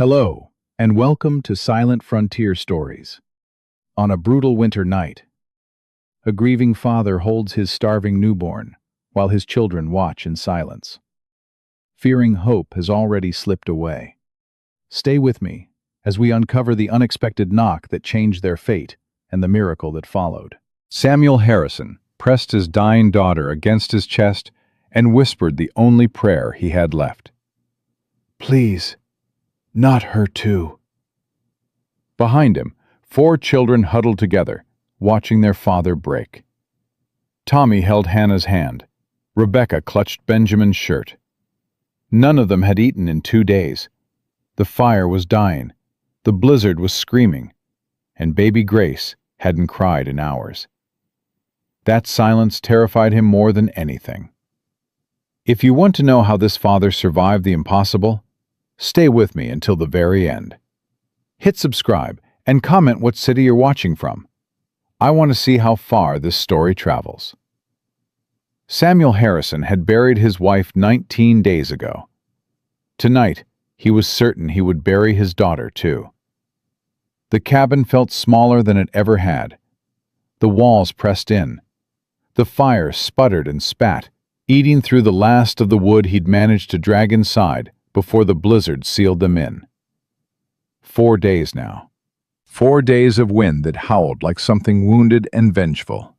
Hello, and welcome to Silent Frontier Stories. On a brutal winter night, a grieving father holds his starving newborn while his children watch in silence. Fearing hope has already slipped away. Stay with me as we uncover the unexpected knock that changed their fate and the miracle that followed. Samuel Harrison pressed his dying daughter against his chest and whispered the only prayer he had left. "Please, not her too." Behind him, 4 children huddled together, watching their father break. Tommy held Hannah's hand. Rebecca clutched Benjamin's shirt. None of them had eaten in 2 days. The fire was dying, the blizzard was screaming, and baby Grace hadn't cried in hours. That silence terrified him more than anything. If you want to know how this father survived the impossible, stay with me until the very end. Hit subscribe and comment what city you're watching from. I want to see how far this story travels. Samuel Harrison had buried his wife 19 days ago. Tonight, he was certain he would bury his daughter too. The cabin felt smaller than it ever had. The walls pressed in. The fire sputtered and spat, eating through the last of the wood he'd managed to drag inside before the blizzard sealed them in. 4 days now. 4 days of wind that howled like something wounded and vengeful.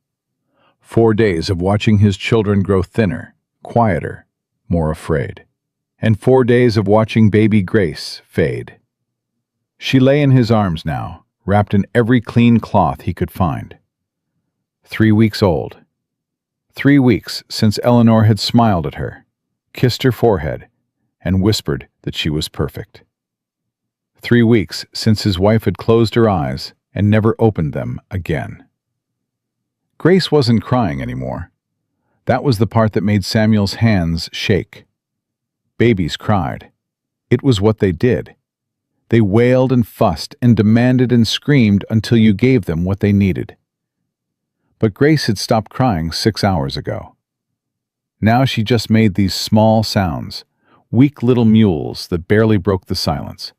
4 days of watching his children grow thinner, quieter, more afraid. And 4 days of watching baby Grace fade. She lay in his arms now, wrapped in every clean cloth he could find. 3 weeks old. 3 weeks since Eleanor had smiled at her, kissed her forehead, and whispered that she was perfect. 3 weeks since his wife had closed her eyes and never opened them again. Grace wasn't crying anymore. That was the part that made Samuel's hands shake. Babies cried. It was what they did. They wailed and fussed and demanded and screamed until you gave them what they needed. But Grace had stopped crying 6 hours ago. Now she just made these small sounds, weak little mewls that barely broke the silence.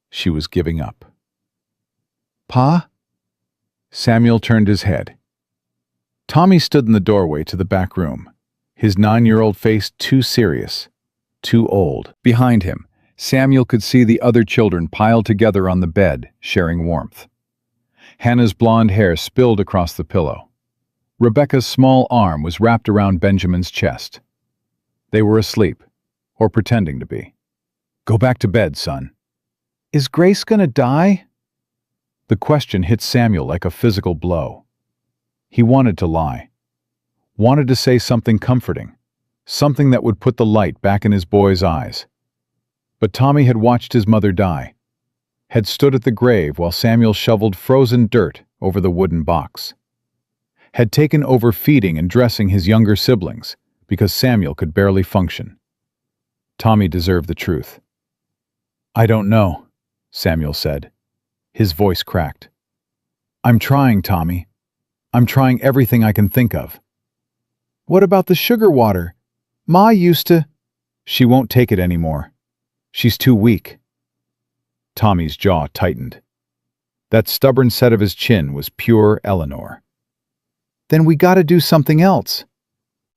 She was giving up. "Pa?" Samuel turned his head. Tommy stood in the doorway to the back room, his 9-year-old face too serious, too old. Behind him, Samuel could see the other children piled together on the bed, sharing warmth. Hannah's blonde hair spilled across the pillow. Rebecca's small arm was wrapped around Benjamin's chest. They were asleep, or pretending to be. "Go back to bed, son." "Is Grace gonna die?" The question hit Samuel like a physical blow. He wanted to lie. Wanted to say something comforting, something that would put the light back in his boy's eyes. But Tommy had watched his mother die, had stood at the grave while Samuel shoveled frozen dirt over the wooden box, had taken over feeding and dressing his younger siblings because Samuel could barely function. Tommy deserved the truth. "I don't know," Samuel said. His voice cracked. "I'm trying, Tommy. I'm trying everything I can think of." "What about the sugar water? Ma used to—" "She won't take it anymore. She's too weak." Tommy's jaw tightened. That stubborn set of his chin was pure Eleanor. "Then we gotta do something else."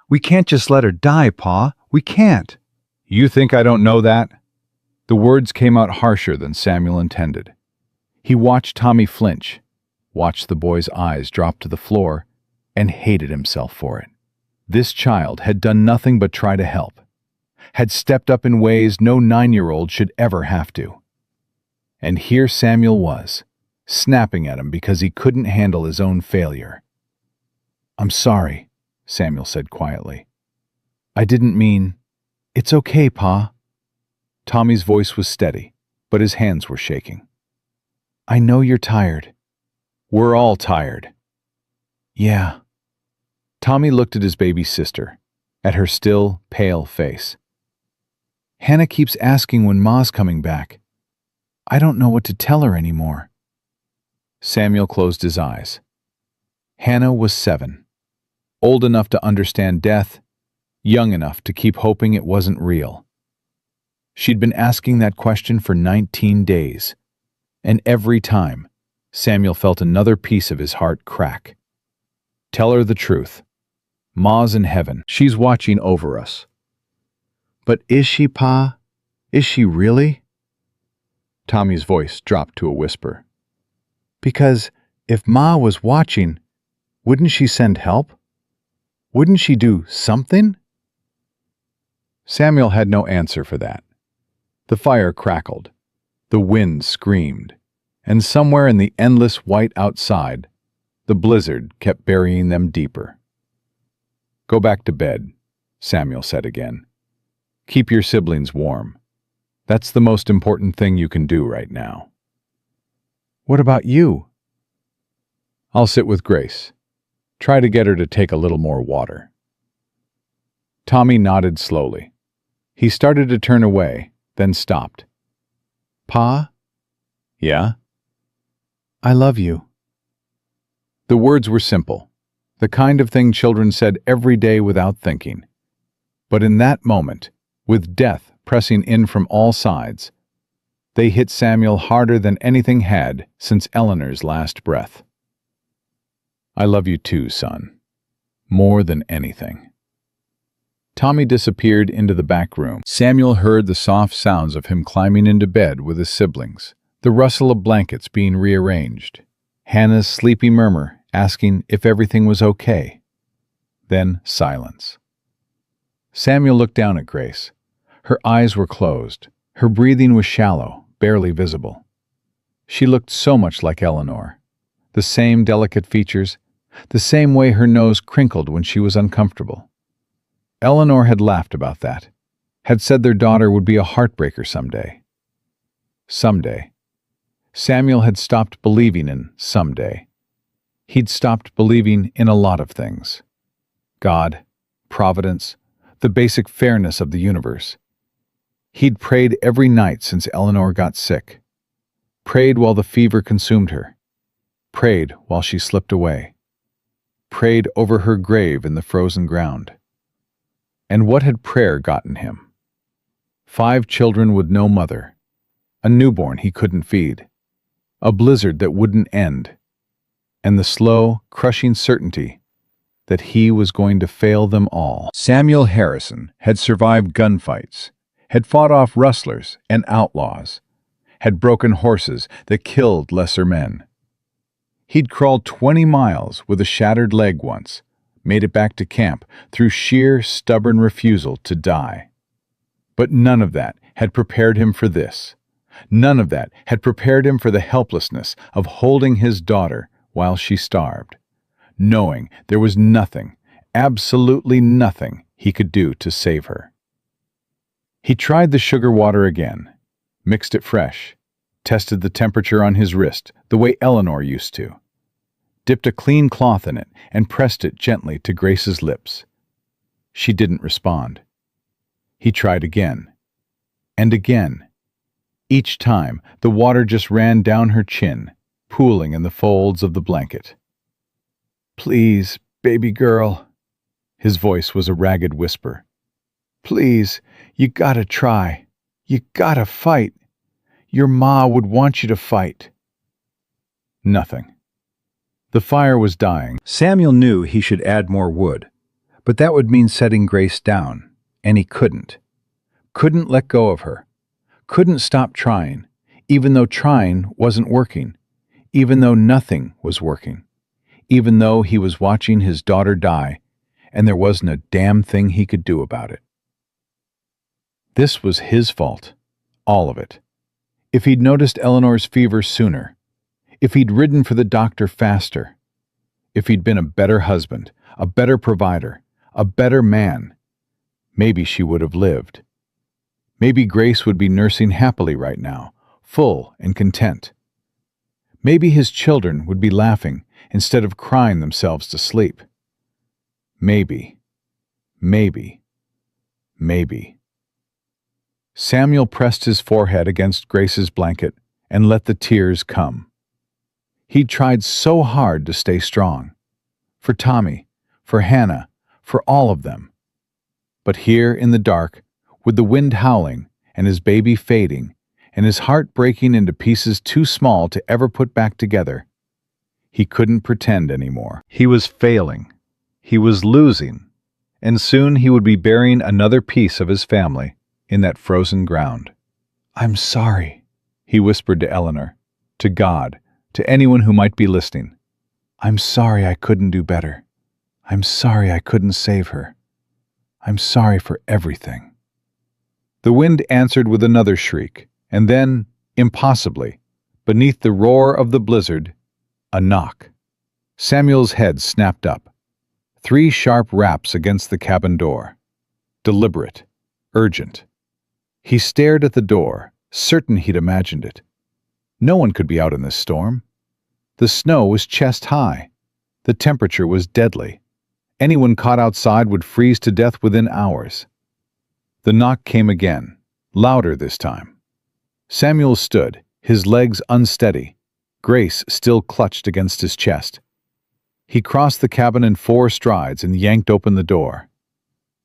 "We can't just let her die, Pa. We can't." "You think I don't know that?" The words came out harsher than Samuel intended. He watched Tommy flinch, watched the boy's eyes drop to the floor, and hated himself for it. This child had done nothing but try to help, had stepped up in ways no 9-year-old should ever have to. And here Samuel was, snapping at him because he couldn't handle his own failure. "I'm sorry," Samuel said quietly. "I didn't mean—" "It's okay, Pa." Tommy's voice was steady, but his hands were shaking. "I know you're tired." "We're all tired." "Yeah." Tommy looked at his baby sister, at her still, pale face. "Hannah keeps asking when Ma's coming back. I don't know what to tell her anymore." Samuel closed his eyes. Hannah was 7, old enough to understand death, young enough to keep hoping it wasn't real. She'd been asking that question for 19 days, and every time, Samuel felt another piece of his heart crack. Tell her the truth. Ma's in heaven. She's watching over us. But is she, Pa? Is she really? Tommy's voice dropped to a whisper. Because if Ma was watching, wouldn't she send help? Wouldn't she do something? Samuel had no answer for that. The fire crackled. The wind screamed. And somewhere in the endless white outside, the blizzard kept burying them deeper. Go back to bed, Samuel said again. Keep your siblings warm. That's the most important thing you can do right now. What about you? I'll sit with Grace. Try to get her to take a little more water. Tommy nodded slowly. He started to turn away, then stopped. Pa? Yeah? I love you. The words were simple, the kind of thing children said every day without thinking. But in that moment, with death pressing in from all sides, they hit Samuel harder than anything had since Eleanor's last breath. I love you too, son. More than anything. Tommy disappeared into the back room. Samuel heard the soft sounds of him climbing into bed with his siblings, the rustle of blankets being rearranged, Hannah's sleepy murmur asking if everything was okay. Then silence. Samuel looked down at Grace. Her eyes were closed. Her breathing was shallow, barely visible. She looked so much like Eleanor. The same delicate features, the same way her nose crinkled when she was uncomfortable. Eleanor had laughed about that, had said their daughter would be a heartbreaker someday. Someday. Samuel had stopped believing in someday. He'd stopped believing in a lot of things. God, providence, the basic fairness of the universe. He'd prayed every night since Eleanor got sick. Prayed while the fever consumed her. Prayed while she slipped away. Prayed over her grave in the frozen ground. And what had prayer gotten him? 5 children with no mother. A newborn he couldn't feed. A blizzard that wouldn't end. And the slow, crushing certainty that he was going to fail them all. Samuel Harrison had survived gunfights, had fought off rustlers and outlaws, had broken horses that killed lesser men. He'd crawled 20 miles with a shattered leg once, made it back to camp through sheer, stubborn refusal to die. But none of that had prepared him for this. None of that had prepared him for the helplessness of holding his daughter while she starved, knowing there was nothing, absolutely nothing he could do to save her. He tried the sugar water again, mixed it fresh, tested the temperature on his wrist the way Eleanor used to, dipped a clean cloth in it and pressed it gently to Grace's lips. She didn't respond. He tried again, and again. Each time, the water just ran down her chin, pooling in the folds of the blanket. Please, baby girl. His voice was a ragged whisper. Please, you gotta try. You gotta fight. Your ma would want you to fight. Nothing. The fire was dying. Samuel knew he should add more wood, but that would mean setting Grace down, and he couldn't. Couldn't let go of her. Couldn't stop trying, even though trying wasn't working, even though nothing was working, even though he was watching his daughter die, and there wasn't a damn thing he could do about it. This was his fault, all of it. If he'd noticed Eleanor's fever sooner, if he'd ridden for the doctor faster, if he'd been a better husband, a better provider, a better man, maybe she would have lived. Maybe Grace would be nursing happily right now, full and content. Maybe his children would be laughing instead of crying themselves to sleep. Maybe. Samuel pressed his forehead against Grace's blanket and let the tears come. He'd tried so hard to stay strong. For Tommy, for Hannah, for all of them. But here in the dark, with the wind howling and his baby fading, and his heart breaking into pieces too small to ever put back together. He couldn't pretend anymore. He was failing. He was losing. And soon he would be burying another piece of his family in that frozen ground. "I'm sorry," he whispered to Eleanor, to God, to anyone who might be listening. "I'm sorry I couldn't do better. I'm sorry I couldn't save her. I'm sorry for everything." The wind answered with another shriek, and then, impossibly, beneath the roar of the blizzard, a knock. Samuel's head snapped up. 3 sharp raps against the cabin door. Deliberate, urgent. He stared at the door, certain he'd imagined it. No one could be out in this storm. The snow was chest high. The temperature was deadly. Anyone caught outside would freeze to death within hours. The knock came again, louder this time. Samuel stood, his legs unsteady. Grace still clutched against his chest. He crossed the cabin in 4 strides and yanked open the door.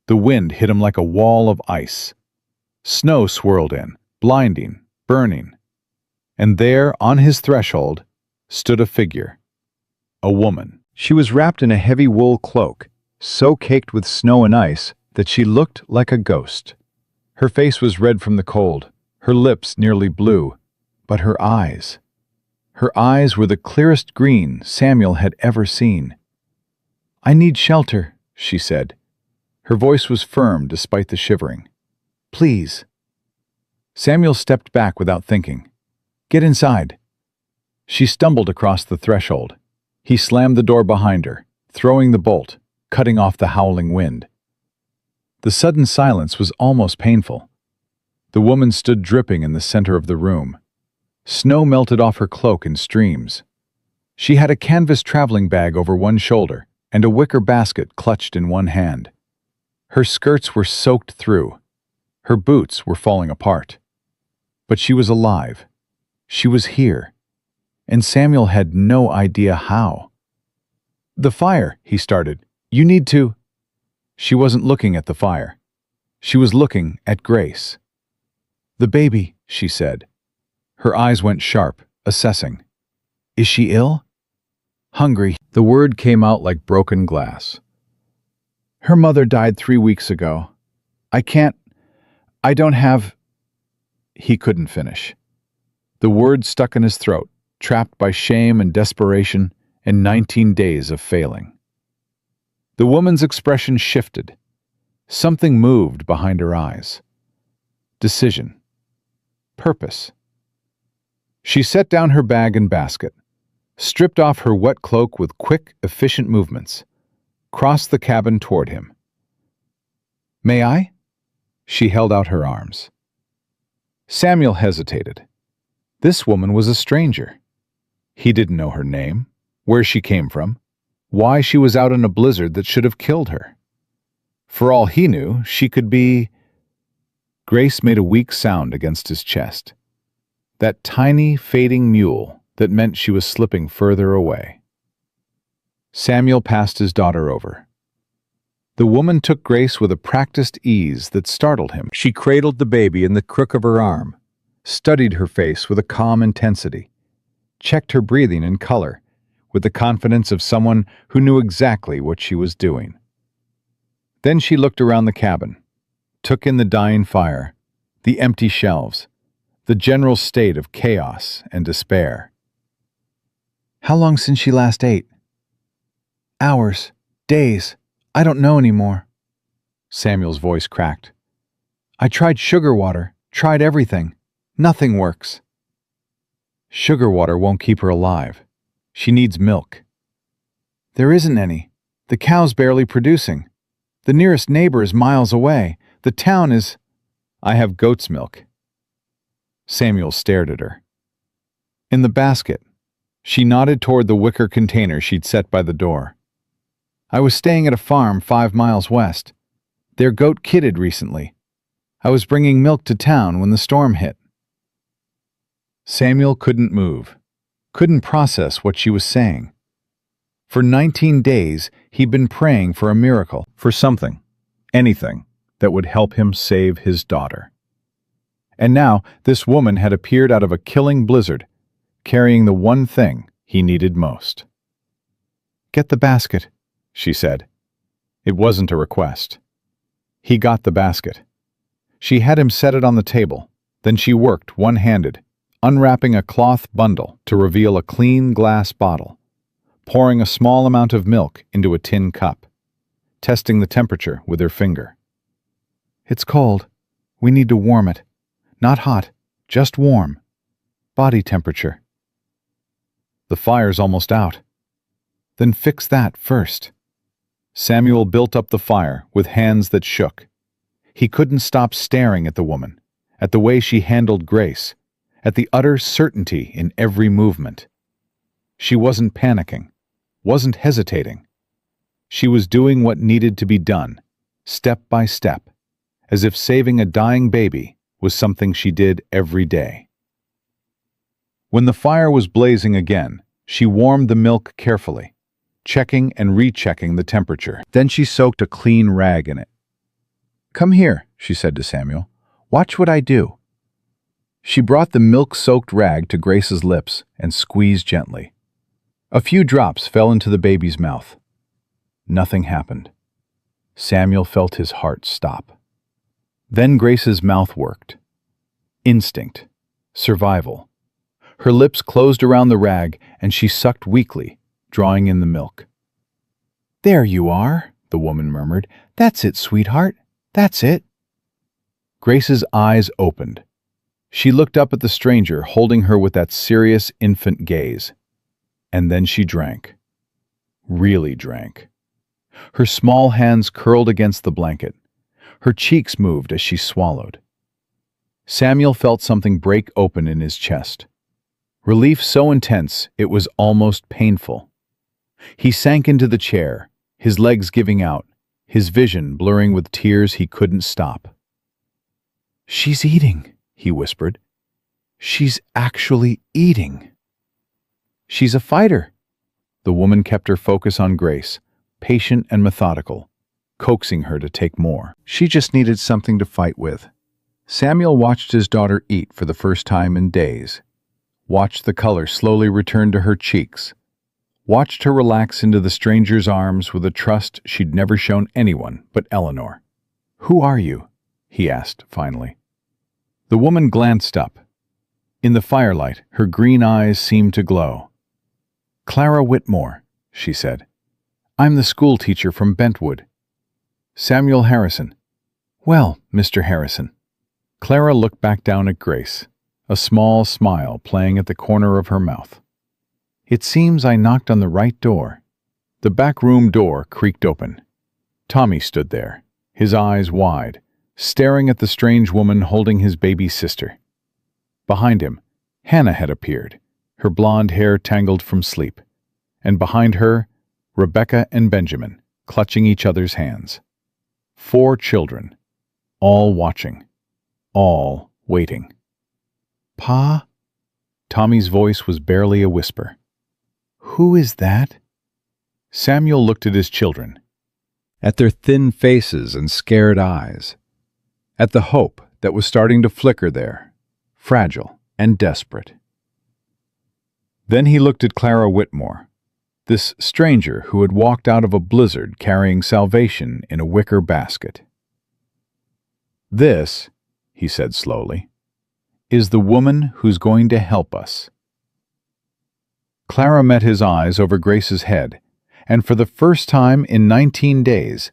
The wind hit him like a wall of ice. Snow swirled in, blinding, burning. And there, on his threshold, stood a figure. A woman. She was wrapped in a heavy wool cloak, so caked with snow and ice that she looked like a ghost. Her face was red from the cold, her lips nearly blue, but her eyes were the clearest green Samuel had ever seen. "I need shelter," she said. Her voice was firm despite the shivering. "Please." Samuel stepped back without thinking. "Get inside." She stumbled across the threshold. He slammed the door behind her, throwing the bolt, cutting off the howling wind. The sudden silence was almost painful. The woman stood dripping in the center of the room. Snow melted off her cloak in streams. She had a canvas traveling bag over one shoulder and a wicker basket clutched in one hand. Her skirts were soaked through. Her boots were falling apart. But she was alive. She was here. And Samuel had no idea how. "The fire," he started. "You need to—" She wasn't looking at the fire. She was looking at Grace. "The baby," she said. Her eyes went sharp, assessing. "Is she ill?" "Hungry." The word came out like broken glass. "Her mother died 3 weeks ago. I don't have—" He couldn't finish. The word stuck in his throat, trapped by shame and desperation and 19 days of failing. The woman's expression shifted. Something moved behind her eyes. Decision. Purpose. She set down her bag and basket, stripped off her wet cloak with quick, efficient movements, crossed the cabin toward him. "May I?" She held out her arms. Samuel hesitated. This woman was a stranger. He didn't know her name, where she came from, why she was out in a blizzard that should have killed her. For all he knew, she could be— Grace made a weak sound against his chest. That tiny, fading mule that meant she was slipping further away. Samuel passed his daughter over. The woman took Grace with a practiced ease that startled him. She cradled the baby in the crook of her arm, studied her face with a calm intensity, checked her breathing and color with the confidence of someone who knew exactly what she was doing. Then she looked around the cabin, took in the dying fire, the empty shelves, the general state of chaos and despair. "How long since she last ate?" "Hours, days, I don't know anymore." Samuel's voice cracked. "I tried sugar water, tried everything. Nothing works." "Sugar water won't keep her alive. She needs milk." "There isn't any. The cow's barely producing. The nearest neighbor is miles away. The town is—" "I have goat's milk." Samuel stared at her. "In the basket." She nodded toward the wicker container she'd set by the door. "I was staying at a farm 5 miles west. Their goat kidded recently. I was bringing milk to town when the storm hit." Samuel couldn't move, couldn't process what she was saying. For 19 days, he'd been praying for a miracle, for something, anything, that would help him save his daughter. And now this woman had appeared out of a killing blizzard, carrying the one thing he needed most. "Get the basket," she said. It wasn't a request. He got the basket. She had him set it on the table. Then she worked one-handed, unwrapping a cloth bundle to reveal a clean glass bottle, pouring a small amount of milk into a tin cup, testing the temperature with her finger. "It's cold. We need to warm it. Not hot, just warm. Body temperature." "The fire's almost out." "Then fix that first." Samuel built up the fire with hands that shook. He couldn't stop staring at the woman, at the way she handled Grace, at the utter certainty in every movement. She wasn't panicking, wasn't hesitating. She was doing what needed to be done, step by step, as if saving a dying baby was something she did every day. When the fire was blazing again, she warmed the milk carefully, checking and rechecking the temperature. Then she soaked a clean rag in it. "Come here," she said to Samuel. "Watch what I do." She brought the milk-soaked rag to Grace's lips and squeezed gently. A few drops fell into the baby's mouth. Nothing happened. Samuel felt his heart stop. Then Grace's mouth worked. Instinct. Survival. Her lips closed around the rag and she sucked weakly, drawing in the milk. "There you are," the woman murmured. "That's it, sweetheart. That's it." Grace's eyes opened. She looked up at the stranger holding her with that serious infant gaze. And then she drank. Really drank. Her small hands curled against the blanket. Her cheeks moved as she swallowed. Samuel felt something break open in his chest. Relief so intense it was almost painful. He sank into the chair, his legs giving out, his vision blurring with tears he couldn't stop. "She's eating," he whispered. "She's actually eating." "She's a fighter." The woman kept her focus on Grace, patient and methodical, coaxing her to take more. She just needed something to fight with. Samuel watched his daughter eat for the first time in days, watched the color slowly return to her cheeks, watched her relax into the stranger's arms with a trust she'd never shown anyone but Eleanor. "Who are you?" he asked finally. The woman glanced up. In the firelight, her green eyes seemed to glow. "Clara Whitmore," she said. "I'm the school teacher from Bentwood." "Samuel Harrison." "Well, Mr. Harrison." Clara looked back down at Grace, a small smile playing at the corner of her mouth. "It seems I knocked on the right door." The back room door creaked open. Tommy stood there, his eyes wide, staring at the strange woman holding his baby sister. Behind him, Hannah had appeared, her blonde hair tangled from sleep, and behind her, Rebecca and Benjamin, clutching each other's hands. 4 children, all watching, all waiting. "Pa?" Tommy's voice was barely a whisper. "Who is that?" Samuel looked at his children, at their thin faces and scared eyes, at the hope that was starting to flicker there, fragile and desperate. Then he looked at Clara Whitmore, this stranger who had walked out of a blizzard carrying salvation in a wicker basket. "This," he said slowly, "is the woman who's going to help us." Clara met his eyes over Grace's head, and for the first time in 19 days,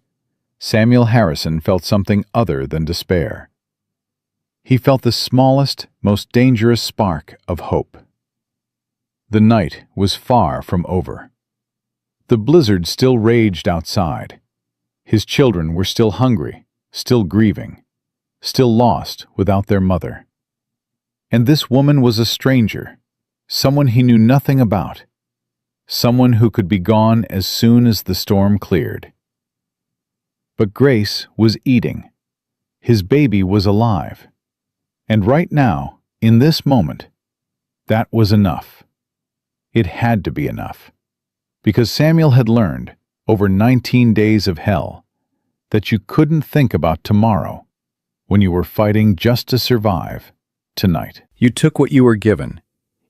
Samuel Harrison felt something other than despair. He felt the smallest, most dangerous spark of hope. The night was far from over. The blizzard still raged outside. His children were still hungry, still grieving, still lost without their mother. And this woman was a stranger, someone he knew nothing about, someone who could be gone as soon as the storm cleared. But Grace was eating. His baby was alive. And right now, in this moment, that was enough. It had to be enough. Because Samuel had learned, over 19 days of hell, that you couldn't think about tomorrow when you were fighting just to survive tonight. You took what you were given.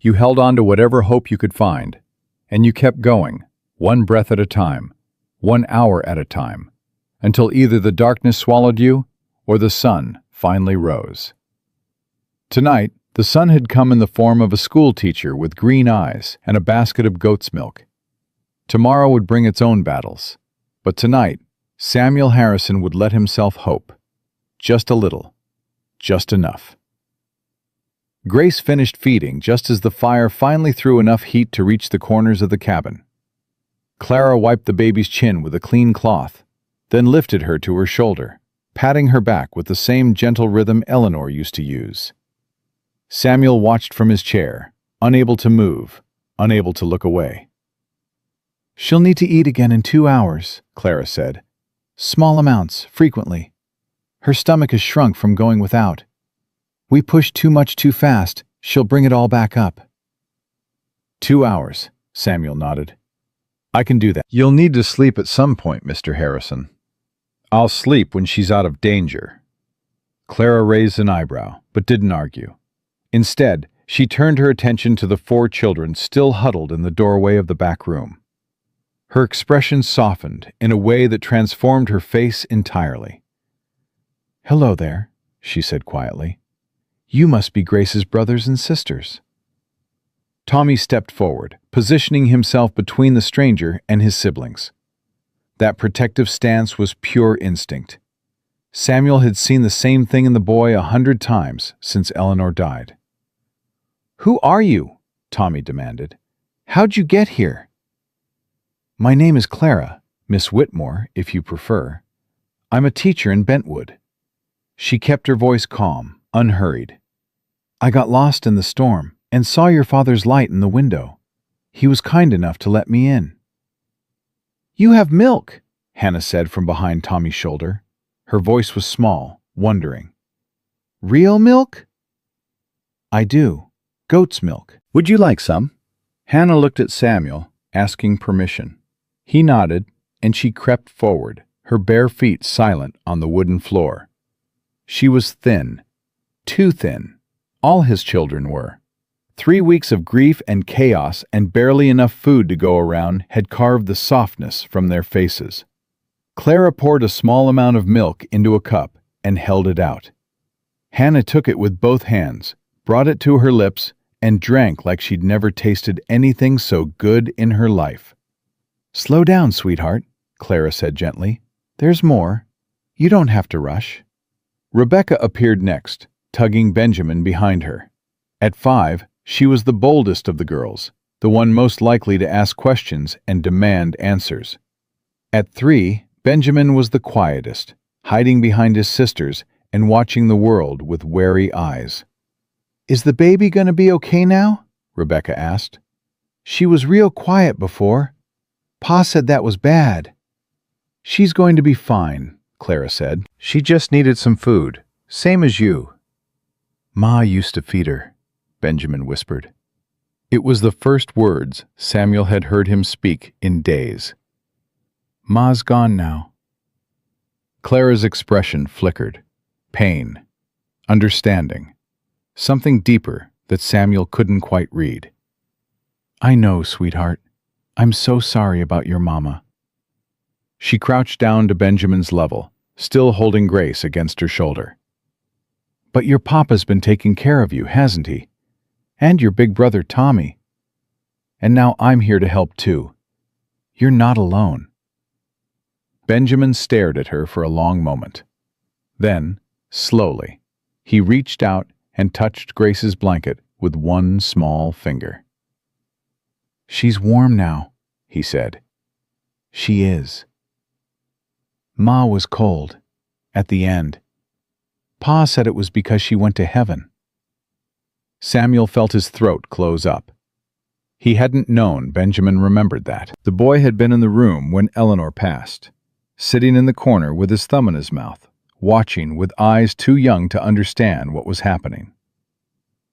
You held on to whatever hope you could find. And you kept going, one breath at a time, 1 hour at a time, until either the darkness swallowed you or the sun finally rose. Tonight, the sun had come in the form of a school teacher with green eyes and a basket of goat's milk. Tomorrow would bring its own battles, but tonight, Samuel Harrison would let himself hope. Just a little. Just enough. Grace finished feeding just as the fire finally threw enough heat to reach the corners of the cabin. Clara wiped the baby's chin with a clean cloth, then lifted her to her shoulder, patting her back with the same gentle rhythm Eleanor used to use. Samuel watched from his chair, unable to move, unable to look away. "She'll need to eat again in 2 hours," Clara said. "Small amounts, frequently. Her stomach has shrunk from going without. We pushed too much too fast, she'll bring it all back up." 2 hours, Samuel nodded. "I can do that." "You'll need to sleep at some point, Mr. Harrison." "I'll sleep when she's out of danger." Clara raised an eyebrow, but didn't argue. Instead, she turned her attention to the 4 children still huddled in the doorway of the back room. Her expression softened in a way that transformed her face entirely. "Hello there," she said quietly. "You must be Grace's brothers and sisters." Tommy stepped forward, positioning himself between the stranger and his siblings. That protective stance was pure instinct. Samuel had seen the same thing in the boy 100 times since Eleanor died. "Who are you?" Tommy demanded. "How'd you get here?" "My name is Clara, Miss Whitmore, if you prefer. I'm a teacher in Bentwood." She kept her voice calm, unhurried. "I got lost in the storm and saw your father's light in the window. He was kind enough to let me in." "You have milk," Hannah said from behind Tommy's shoulder. Her voice was small, wondering. "Real milk?" "I do. Goat's milk. Would you like some?" Hannah looked at Samuel, asking permission. He nodded, and she crept forward, her bare feet silent on the wooden floor. She was thin. Too thin. All his children were. 3 weeks of grief and chaos and barely enough food to go around had carved the softness from their faces. Clara poured a small amount of milk into a cup and held it out. Hannah took it with both hands, brought it to her lips, and drank like she'd never tasted anything so good in her life. "Slow down, sweetheart," Clara said gently. "There's more. You don't have to rush." Rebecca appeared next, tugging Benjamin behind her. At 5, she was the boldest of the girls, the one most likely to ask questions and demand answers. At 3, Benjamin was the quietest, hiding behind his sisters and watching the world with wary eyes. "Is the baby going to be okay now?" Rebecca asked. "She was real quiet before. Pa said that was bad." "She's going to be fine," Clara said. "She just needed some food, same as you." "Ma used to feed her," Benjamin whispered. It was the first words Samuel had heard him speak in days. "Ma's gone now." Clara's expression flickered. Pain. Understanding. Something deeper that Samuel couldn't quite read. "I know, sweetheart. I'm so sorry about your mama." She crouched down to Benjamin's level, still holding Grace against her shoulder. "But your papa's been taking care of you, hasn't he? And your big brother Tommy. And now I'm here to help too. You're not alone." Benjamin stared at her for a long moment. Then, slowly, he reached out and touched Grace's blanket with one small finger. "She's warm now," he said. "She is. Ma was cold, at the end. Pa said it was because she went to heaven." Samuel felt his throat close up. He hadn't known Benjamin remembered that. The boy had been in the room when Eleanor passed, sitting in the corner with his thumb in his mouth, watching with eyes too young to understand what was happening.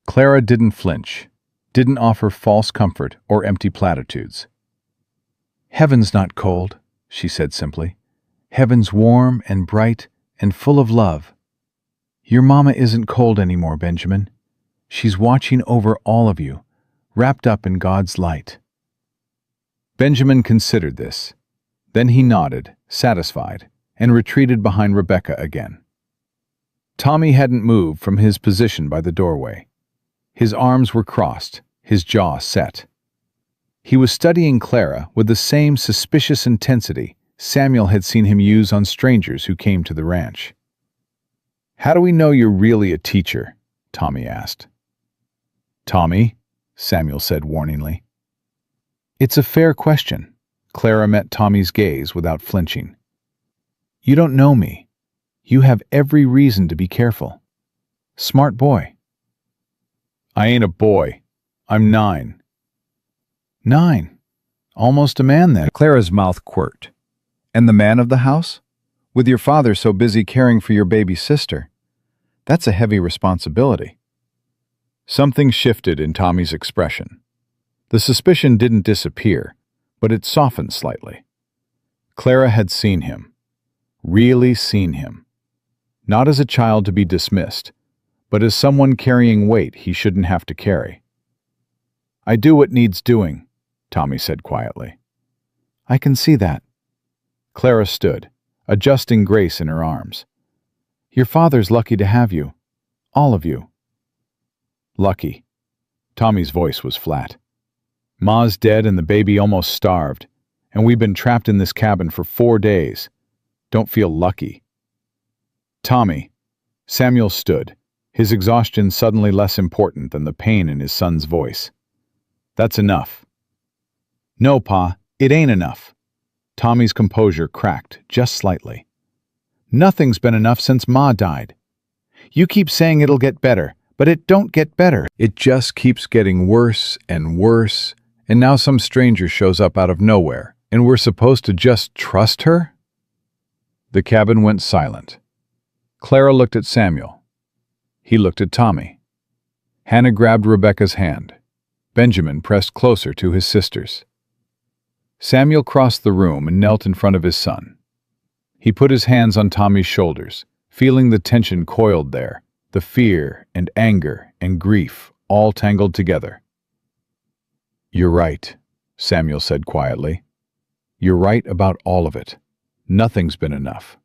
Clara didn't flinch, didn't offer false comfort or empty platitudes. "Heaven's not cold," she said simply. "Heaven's warm and bright and full of love. Your mama isn't cold anymore, Benjamin. She's watching over all of you, wrapped up in God's light." Benjamin considered this. Then he nodded, satisfied, and retreated behind Rebecca again. Tommy hadn't moved from his position by the doorway. His arms were crossed, his jaw set. He was studying Clara with the same suspicious intensity Samuel had seen him use on strangers who came to the ranch. "How do we know you're really a teacher?" Tommy asked. "Tommy," Samuel said warningly. "It's a fair question." Clara met Tommy's gaze without flinching. "You don't know me. You have every reason to be careful. Smart boy." "I ain't a boy. I'm 9. 9? Almost a man then." Clara's mouth quirked. "And the man of the house? With your father so busy caring for your baby sister. That's a heavy responsibility." Something shifted in Tommy's expression. The suspicion didn't disappear, but it softened slightly. Clara had seen him. Really seen him. Not as a child to be dismissed, but as someone carrying weight he shouldn't have to carry. "I do what needs doing," Tommy said quietly. "I can see that." Clara stood, adjusting Grace in her arms. "Your father's lucky to have you. All of you." "Lucky." Tommy's voice was flat. "Ma's dead and the baby almost starved, and we've been trapped in this cabin for 4 days. Don't feel lucky." "Tommy." Samuel stood, his exhaustion suddenly less important than the pain in his son's voice. "That's enough." "No, Pa, it ain't enough." Tommy's composure cracked just slightly. "Nothing's been enough since Ma died. You keep saying it'll get better, but it don't get better. It just keeps getting worse and worse, and now some stranger shows up out of nowhere, and we're supposed to just trust her?" The cabin went silent. Clara looked at Samuel. He looked at Tommy. Hannah grabbed Rebecca's hand. Benjamin pressed closer to his sisters. Samuel crossed the room and knelt in front of his son. He put his hands on Tommy's shoulders, feeling the tension coiled there, the fear and anger and grief all tangled together. "You're right," Samuel said quietly. "You're right about all of it. Nothing's been enough.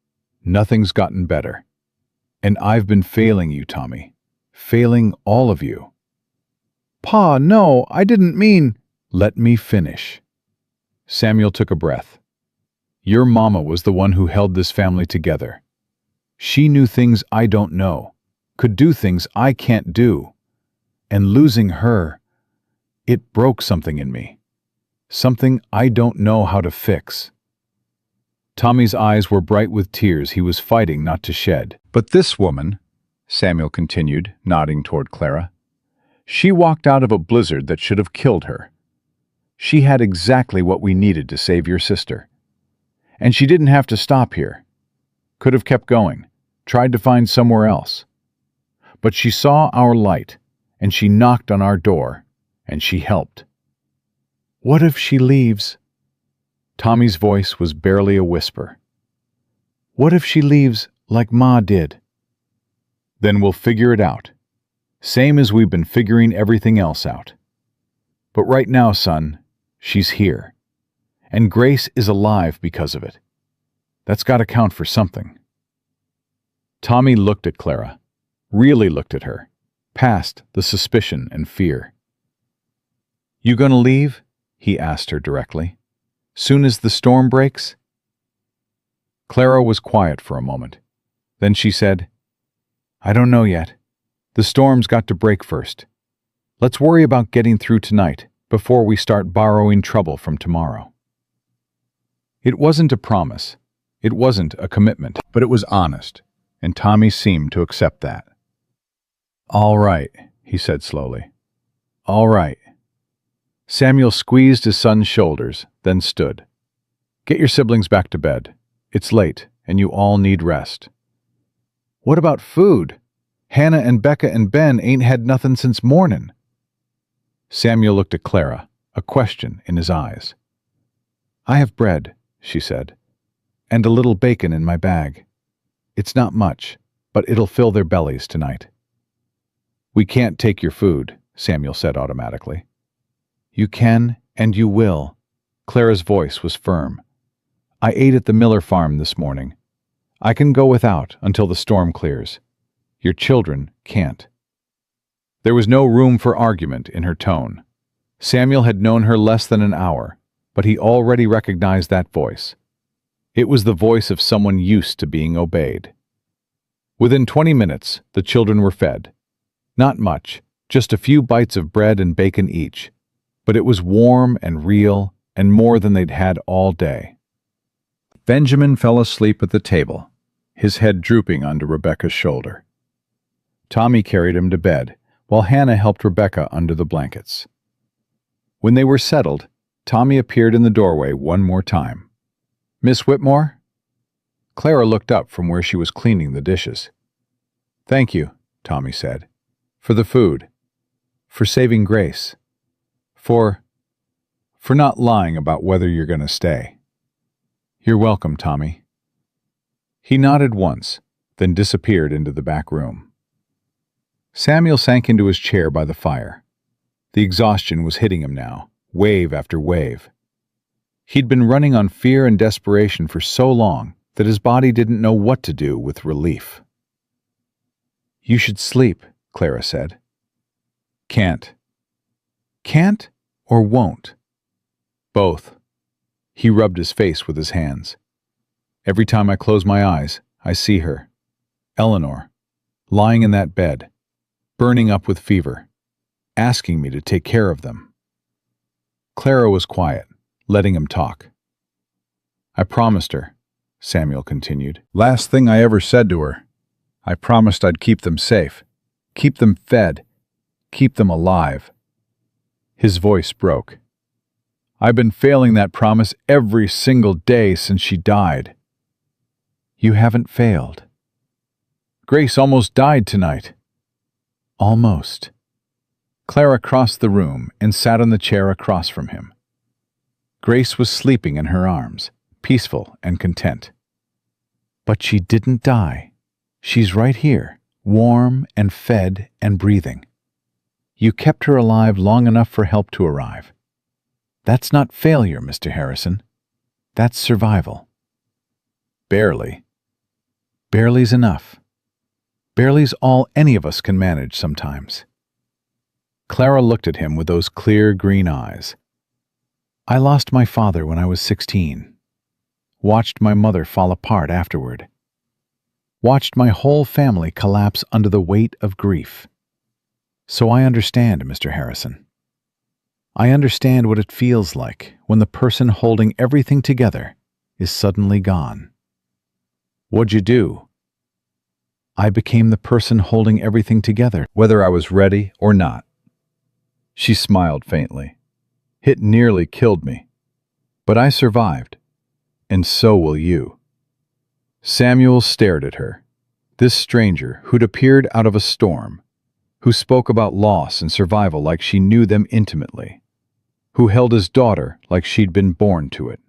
Nothing's gotten better. And I've been failing you, Tommy. Failing all of you." "Pa, no, I didn't mean—" "Let me finish." Samuel took a breath. "Your mama was the one who held this family together. She knew things I don't know, could do things I can't do. And losing her, it broke something in me. Something I don't know how to fix." Tommy's eyes were bright with tears he was fighting not to shed. "But this woman," Samuel continued, nodding toward Clara, "she walked out of a blizzard that should have killed her. She had exactly what we needed to save your sister. And she didn't have to stop here. Could have kept going, tried to find somewhere else. But she saw our light, and she knocked on our door, and she helped." "What if she leaves?" Tommy's voice was barely a whisper. "What if she leaves like Ma did?" "Then we'll figure it out. Same as we've been figuring everything else out. But right now, son, she's here. And Grace is alive because of it. That's got to count for something." Tommy looked at Clara, really looked at her, past the suspicion and fear. "You gonna leave?" he asked her directly. "Soon as the storm breaks?" Clara was quiet for a moment. Then she said, "I don't know yet. The storm's got to break first. Let's worry about getting through tonight before we start borrowing trouble from tomorrow." It wasn't a promise. It wasn't a commitment, but it was honest, and Tommy seemed to accept that. "All right," he said slowly. "All right." Samuel squeezed his son's shoulders, then stood. "Get your siblings back to bed. It's late, and you all need rest." "What about food? Hannah and Becca and Ben ain't had nothing since morning." Samuel looked at Clara, a question in his eyes. "I have bread," she said, "and a little bacon in my bag. It's not much, but it'll fill their bellies tonight." "We can't take your food," Samuel said automatically. "You can, and you will." Clara's voice was firm. "I ate at the Miller farm this morning. I can go without until the storm clears. Your children can't." There was no room for argument in her tone. Samuel had known her less than an hour, but he already recognized that voice. It was the voice of someone used to being obeyed. Within 20 minutes, the children were fed. Not much, just a few bites of bread and bacon each, but it was warm and real and more than they'd had all day. Benjamin fell asleep at the table, his head drooping onto Rebecca's shoulder. Tommy carried him to bed, while Hannah helped Rebecca under the blankets. When they were settled, Tommy appeared in the doorway one more time. "Miss Whitmore?" Clara looked up from where she was cleaning the dishes. "Thank you," Tommy said, "for the food, for saving Grace, for not lying about whether you're going to stay." "You're welcome, Tommy." He nodded once, then disappeared into the back room. Samuel sank into his chair by the fire. The exhaustion was hitting him now, wave after wave. He'd been running on fear and desperation for so long that his body didn't know what to do with relief. "You should sleep," Clara said. "Can't." "Can't or won't?" "Both." He rubbed his face with his hands. "Every time I close my eyes, I see her, Eleanor, lying in that bed, burning up with fever, asking me to take care of them." Clara was quiet, letting him talk. "I promised her," Samuel continued. "Last thing I ever said to her. I promised I'd keep them safe, keep them fed, keep them alive." His voice broke. "I've been failing that promise every single day since she died." "You haven't failed." "Grace almost died tonight." "Almost." Clara crossed the room and sat on the chair across from him. Grace was sleeping in her arms, peaceful and content. "But she didn't die. She's right here, warm and fed and breathing. You kept her alive long enough for help to arrive. That's not failure, Mr. Harrison. That's survival." "Barely." "Barely's enough. Barely's all any of us can manage sometimes." Clara looked at him with those clear green eyes. "I lost my father when I was 16. Watched my mother fall apart afterward. Watched my whole family collapse under the weight of grief. So I understand, Mr. Harrison. I understand what it feels like when the person holding everything together is suddenly gone." "What'd you do?" "I became the person holding everything together, whether I was ready or not." She smiled faintly. "It nearly killed me. But I survived. And so will you." Samuel stared at her. This stranger who'd appeared out of a storm, who spoke about loss and survival like she knew them intimately, who held his daughter like she'd been born to it.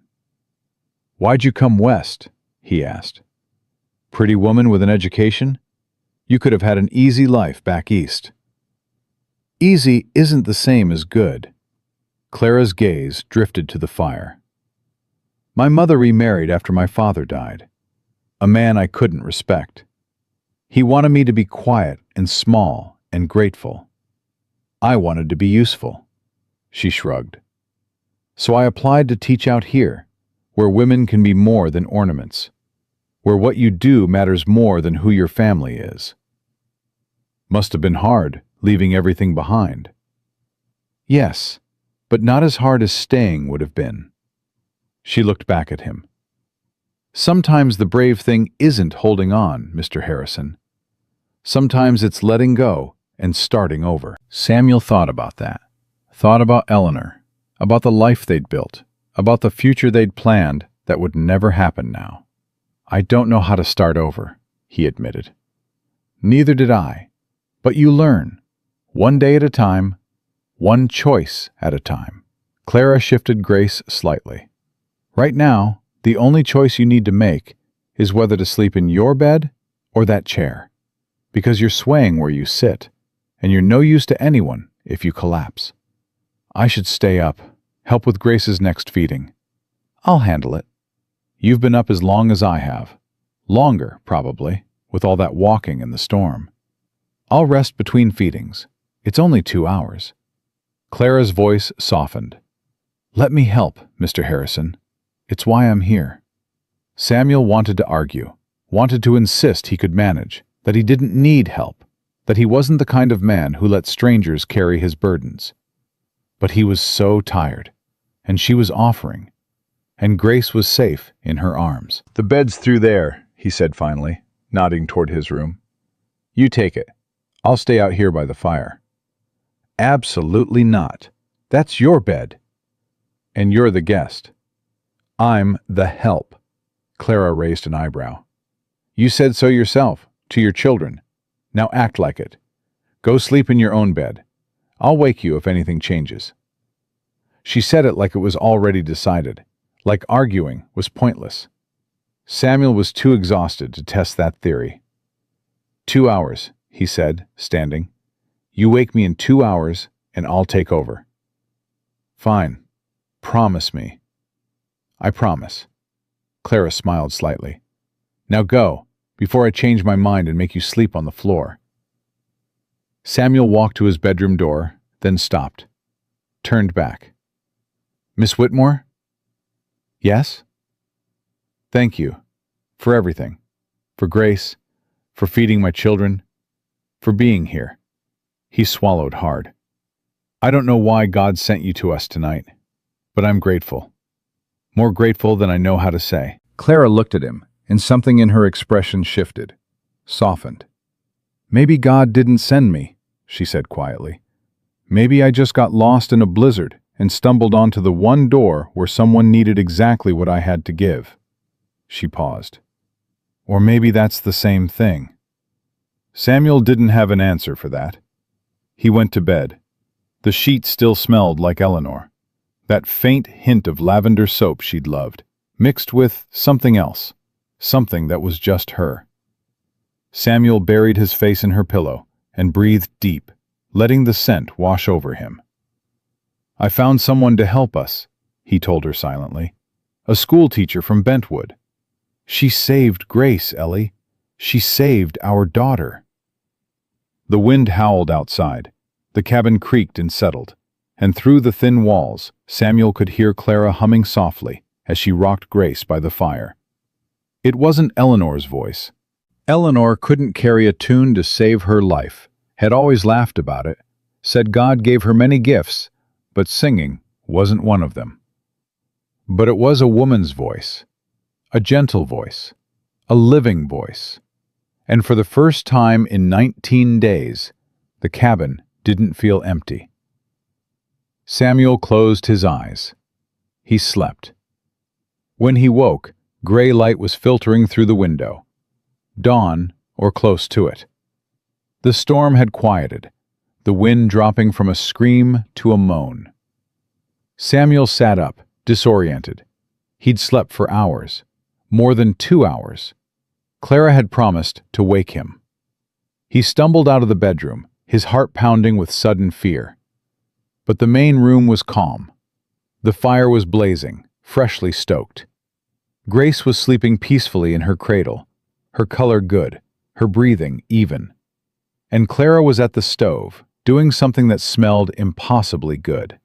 "Why'd you come west?" he asked. "Pretty woman with an education? You could have had an easy life back east." "Easy isn't the same as good." Clara's gaze drifted to the fire. "My mother remarried after my father died. A man I couldn't respect. He wanted me to be quiet and small and grateful. I wanted to be useful." She shrugged. "So I applied to teach out here, where women can be more than ornaments, where what you do matters more than who your family is." "Must have been hard, leaving everything behind." "Yes, but not as hard as staying would have been." She looked back at him. "Sometimes the brave thing isn't holding on, Mr. Harrison. Sometimes it's letting go and starting over." Samuel thought about that. Thought about Eleanor, about the life they'd built, about the future they'd planned that would never happen now. "I don't know how to start over," he admitted. "Neither did I. But you learn, one day at a time, one choice at a time." Clara shifted Grace slightly. "Right now, the only choice you need to make is whether to sleep in your bed or that chair, because you're swaying where you sit, and you're no use to anyone if you collapse. I should stay up, help with Grace's next feeding. I'll handle it. You've been up as long as I have. Longer, probably, with all that walking in the storm. I'll rest between feedings. It's only 2 hours. Clara's voice softened. Let me help, Mr. Harrison. It's why I'm here. Samuel wanted to argue, wanted to insist he could manage, that he didn't need help, that he wasn't the kind of man who let strangers carry his burdens. But he was so tired, and she was offering, and Grace was safe in her arms. The bed's through there, he said finally, nodding toward his room. You take it. I'll stay out here by the fire. Absolutely not. That's your bed. And you're the guest. I'm the help. Clara raised an eyebrow. You said so yourself, to your children. Now act like it. Go sleep in your own bed. I'll wake you if anything changes. She said it like it was already decided, like arguing was pointless. Samuel was too exhausted to test that theory. 2 hours, he said, standing. You wake me in 2 hours, and I'll take over. Fine. Promise me. I promise. Clara smiled slightly. Now go, before I change my mind and make you sleep on the floor. Samuel walked to his bedroom door, then stopped. Turned back. Miss Whitmore? Yes? Thank you. For everything. For Grace. For feeding my children. For being here. He swallowed hard. I don't know why God sent you to us tonight, but I'm grateful. More grateful than I know how to say. Clara looked at him, and something in her expression shifted, softened. Maybe God didn't send me, she said quietly. Maybe I just got lost in a blizzard and stumbled onto the one door where someone needed exactly what I had to give. She paused. Or maybe that's the same thing. Samuel didn't have an answer for that. He went to bed. The sheet still smelled like Eleanor. That faint hint of lavender soap she'd loved, mixed with something else, something that was just her. Samuel buried his face in her pillow and breathed deep, letting the scent wash over him. I found someone to help us, he told her silently. A schoolteacher from Bentwood. She saved Grace, Ellie. She saved our daughter. The wind howled outside. The cabin creaked and settled, and through the thin walls, Samuel could hear Clara humming softly as she rocked Grace by the fire. It wasn't Eleanor's voice. Eleanor couldn't carry a tune to save her life, had always laughed about it, said God gave her many gifts, but singing wasn't one of them. But it was a woman's voice, a gentle voice, a living voice. And for the first time in 19 days, the cabin didn't feel empty. Samuel closed his eyes. He slept. When he woke, gray light was filtering through the window. Dawn, or close to it. The storm had quieted, the wind dropping from a scream to a moan. Samuel sat up, disoriented. He'd slept for hours, more than 2 hours. Clara had promised to wake him. He stumbled out of the bedroom, his heart pounding with sudden fear. But the main room was calm. The fire was blazing, freshly stoked. Grace was sleeping peacefully in her cradle, her color good, her breathing even. And Clara was at the stove, doing something that smelled impossibly good.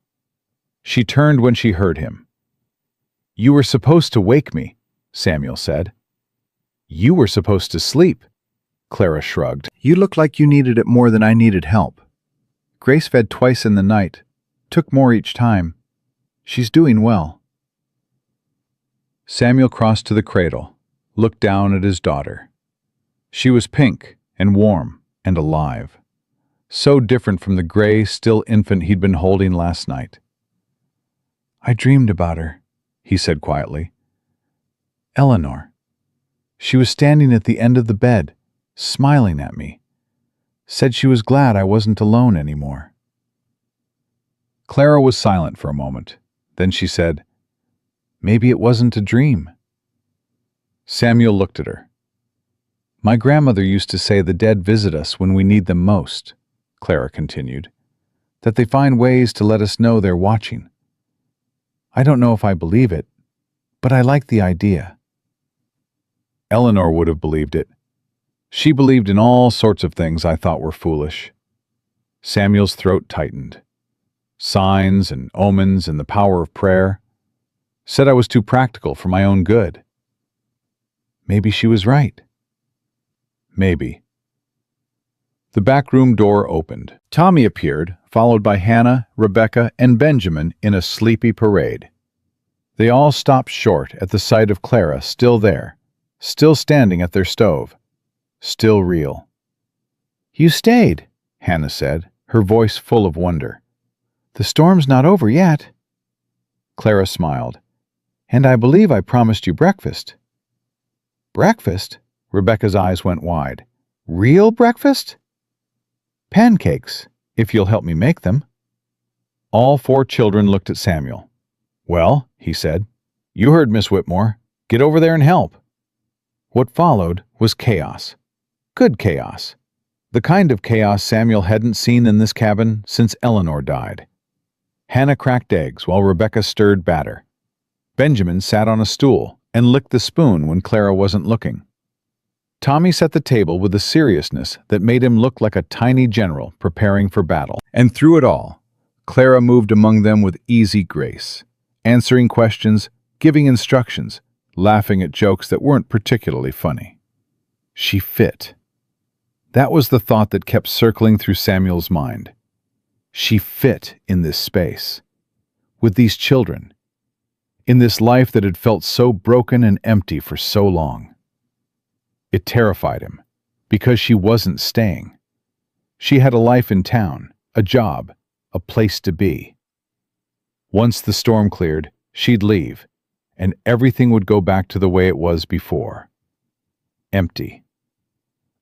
She turned when she heard him. You were supposed to wake me, Samuel said. You were supposed to sleep, Clara shrugged. You look like you needed it more than I needed help. Grace fed twice in the night, took more each time. She's doing well. Samuel crossed to the cradle, looked down at his daughter. She was pink and warm and alive, so different from the gray, still infant he'd been holding last night. I dreamed about her, he said quietly. Eleanor. She was standing at the end of the bed, smiling at me. Said she was glad I wasn't alone anymore. Clara was silent for a moment. Then she said, Maybe it wasn't a dream. Samuel looked at her. My grandmother used to say the dead visit us when we need them most, Clara continued, "that they find ways to let us know they're watching. I don't know if I believe it, but I like the idea." Eleanor would have believed it. She believed in all sorts of things I thought were foolish. Samuel's throat tightened. Signs and omens and the power of prayer. Said I was too practical for my own good. Maybe she was right. Maybe. The back room door opened. Tommy appeared, followed by Hannah, Rebecca, and Benjamin in a sleepy parade. They all stopped short at the sight of Clara still there, still standing at their stove, still real. "You stayed," Hannah said, her voice full of wonder. "The storm's not over yet." Clara smiled. "And I believe I promised you breakfast." "Breakfast?" Rebecca's eyes went wide. "Real breakfast?" "Pancakes, if you'll help me make them." All four children looked at Samuel. "Well," he said, "you heard Miss Whitmore. Get over there and help." What followed was chaos. Good chaos. The kind of chaos Samuel hadn't seen in this cabin since Eleanor died. Hannah cracked eggs while Rebecca stirred batter. Benjamin sat on a stool and licked the spoon when Clara wasn't looking. Tommy set the table with a seriousness that made him look like a tiny general preparing for battle. And through it all, Clara moved among them with easy grace, answering questions, giving instructions, laughing at jokes that weren't particularly funny. She fit. That was the thought that kept circling through Samuel's mind. She fit in this space, with these children, in this life that had felt so broken and empty for so long. It terrified him, because she wasn't staying. She had a life in town, a job, a place to be. Once the storm cleared, she'd leave, and everything would go back to the way it was before. Empty.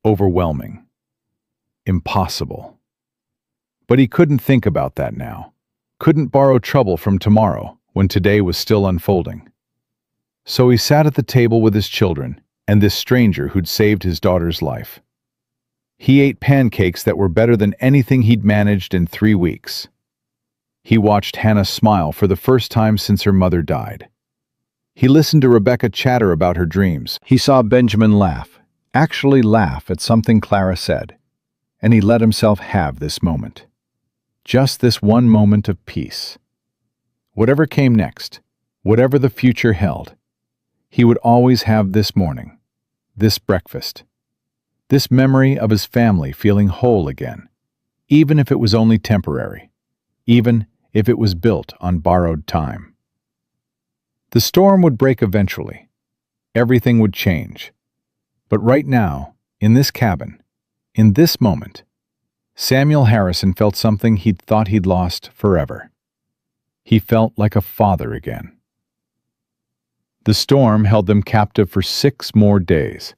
Overwhelming. Impossible. But he couldn't think about that now. Couldn't borrow trouble from tomorrow, when today was still unfolding. So he sat at the table with his children, and this stranger who'd saved his daughter's life. He ate pancakes that were better than anything he'd managed in 3 weeks. He watched Hannah smile for the first time since her mother died. He listened to Rebecca chatter about her dreams. He saw Benjamin laugh, actually laugh at something Clara said, and he let himself have this moment. Just this one moment of peace. Whatever came next, whatever the future held, he would always have this morning, this breakfast, this memory of his family feeling whole again, even if it was only temporary, even if it was built on borrowed time. The storm would break eventually. Everything would change. But right now, in this cabin, in this moment, Samuel Harrison felt something he'd thought he'd lost forever. He felt like a father again. The storm held them captive for 6 more days.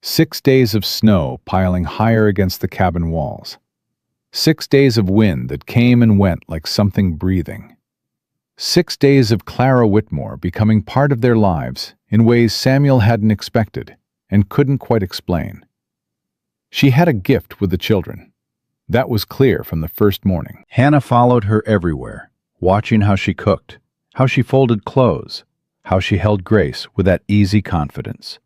6 days of snow piling higher against the cabin walls. 6 days of wind that came and went like something breathing. 6 days of Clara Whitmore becoming part of their lives in ways Samuel hadn't expected and couldn't quite explain. She had a gift with the children. That was clear from the first morning. Hannah followed her everywhere, watching how she cooked, how she folded clothes, how she held Grace with that easy confidence.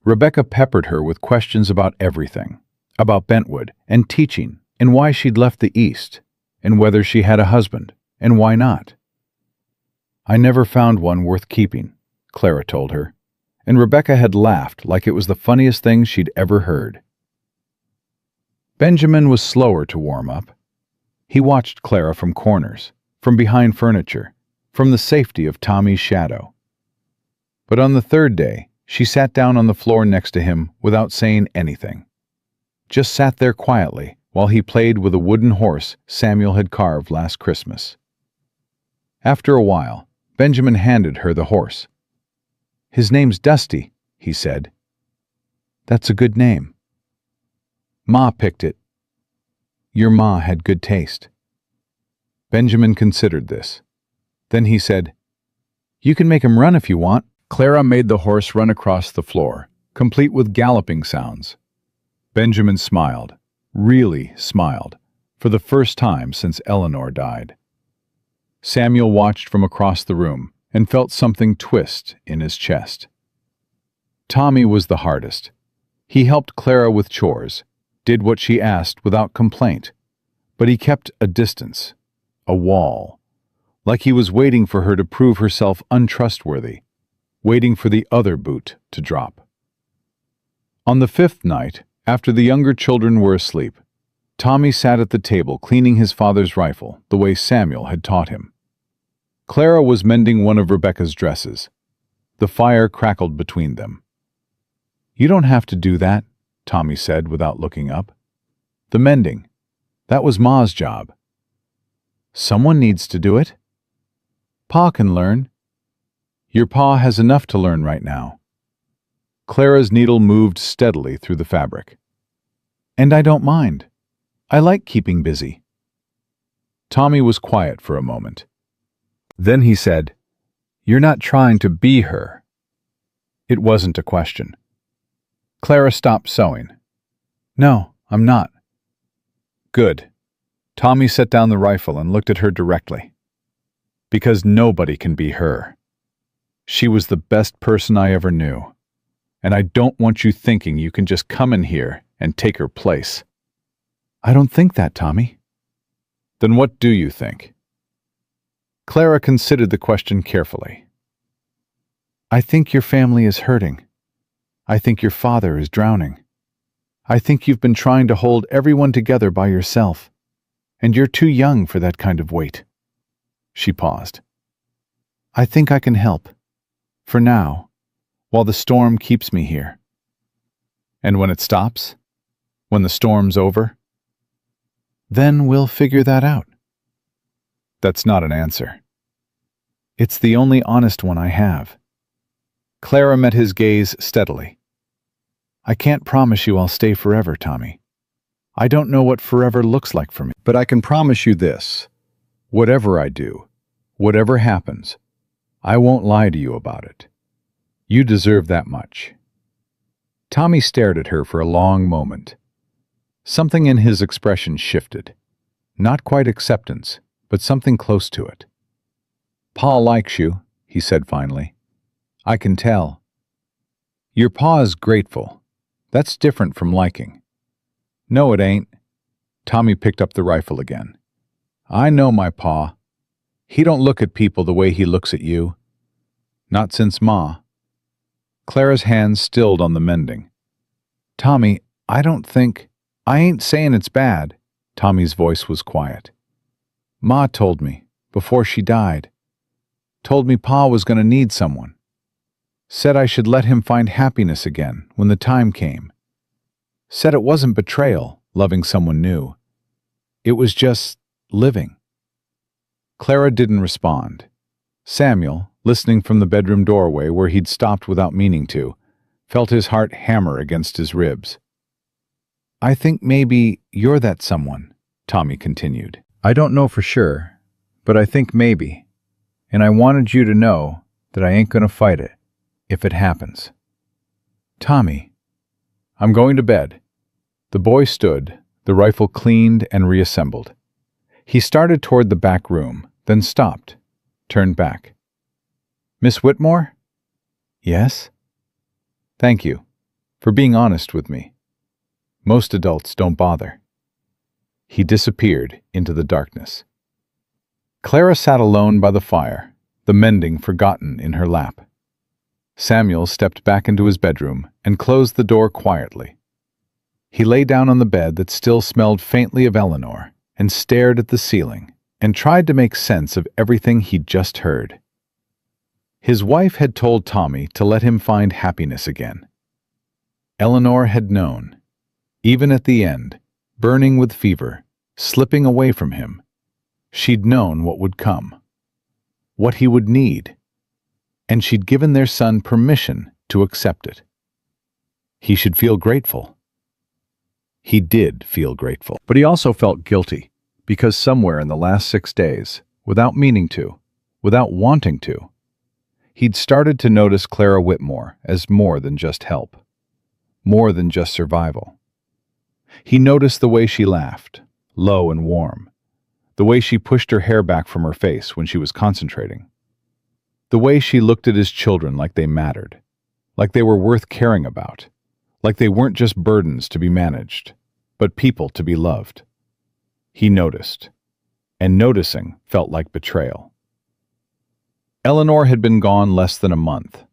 Rebecca peppered her with questions about everything, about Bentwood and teaching and why she'd left the East, and whether she had a husband and why not. "I never found one worth keeping," Clara told her, and Rebecca had laughed like it was the funniest thing she'd ever heard. Benjamin was slower to warm up. He watched Clara from corners, from behind furniture, from the safety of Tommy's shadow. But on the 3rd day, she sat down on the floor next to him without saying anything. Just sat there quietly while he played with a wooden horse Samuel had carved last Christmas. After a while, Benjamin handed her the horse. "His name's Dusty," he said. "That's a good name." "Ma picked it." "Your ma had good taste." Benjamin considered this. Then he said, "You can make him run if you want." Clara made the horse run across the floor, complete with galloping sounds. Benjamin smiled, really smiled, for the first time since Eleanor died. Samuel watched from across the room and felt something twist in his chest. Tommy was the hardest. He helped Clara with chores, did what she asked without complaint, but he kept a distance, a wall, like he was waiting for her to prove herself untrustworthy, waiting for the other boot to drop. On the fifth night, after the younger children were asleep, Tommy sat at the table cleaning his father's rifle the way Samuel had taught him. Clara was mending one of Rebecca's dresses. The fire crackled between them. "You don't have to do that," Tommy said without looking up. "The mending. That was Ma's job." "Someone needs to do it." "Pa can learn." "Your pa has enough to learn right now." Clara's needle moved steadily through the fabric. "And I don't mind. I like keeping busy." Tommy was quiet for a moment. Then he said, "You're not trying to be her." It wasn't a question. Clara stopped sewing. "No, I'm not." "Good." Tommy set down the rifle and looked at her directly. "Because nobody can be her. She was the best person I ever knew. And I don't want you thinking you can just come in here and take her place." "I don't think that, Tommy." "Then what do you think?" Clara considered the question carefully. "I think your family is hurting. I think your father is drowning. I think you've been trying to hold everyone together by yourself, and you're too young for that kind of weight." She paused. "I think I can help, for now, while the storm keeps me here." "And when it stops? When the storm's over?" "Then we'll figure that out." That's not an answer. It's the only honest one I have. Clara met his gaze steadily. "I can't promise you I'll stay forever, Tommy. I don't know what forever looks like for me. But I can promise you this. Whatever I do, whatever happens, I won't lie to you about it. You deserve that much." Tommy stared at her for a long moment. Something in his expression shifted. Not quite acceptance, but something close to it. "Pa likes you," he said finally. "I can tell. Your pa is grateful. That's different from liking." "No, it ain't." Tommy picked up the rifle again. "I know my pa. He don't look at people the way he looks at you. Not since Ma." Clara's hands stilled on the mending. "Tommy, I ain't saying it's bad." Tommy's voice was quiet. "Ma told me, before she died. Told me Pa was going to need someone. Said I should let him find happiness again when the time came. Said it wasn't betrayal, loving someone new. It was just living." Clara didn't respond. Samuel, listening from the bedroom doorway where he'd stopped without meaning to, felt his heart hammer against his ribs. "I think maybe you're that someone," Tommy continued. "I don't know for sure, but I think maybe. And I wanted you to know that I ain't gonna fight it, if it happens." "Tommy." "I'm going to bed." The boy stood, the rifle cleaned and reassembled. He started toward the back room, then stopped, turned back. "Miss Whitmore?" "Yes?" "Thank you for being honest with me. Most adults don't bother." He disappeared into the darkness. Clara sat alone by the fire, the mending forgotten in her lap. Samuel stepped back into his bedroom and closed the door quietly. He lay down on the bed that still smelled faintly of Eleanor and stared at the ceiling and tried to make sense of everything he'd just heard. His wife had told Tommy to let him find happiness again. Eleanor had known. Even at the end, burning with fever, slipping away from him, she'd known what would come, what he would need, and she'd given their son permission to accept it. He should feel grateful. He did feel grateful, but he also felt guilty, because somewhere in the last 6 days, without meaning to, without wanting to, he'd started to notice Clara Whitmore as more than just help, more than just survival. He noticed the way she laughed, low and warm, the way she pushed her hair back from her face when she was concentrating, the way she looked at his children like they mattered, like they were worth caring about, like they weren't just burdens to be managed, but people to be loved. He noticed, and noticing felt like betrayal. Eleanor had been gone less than a month.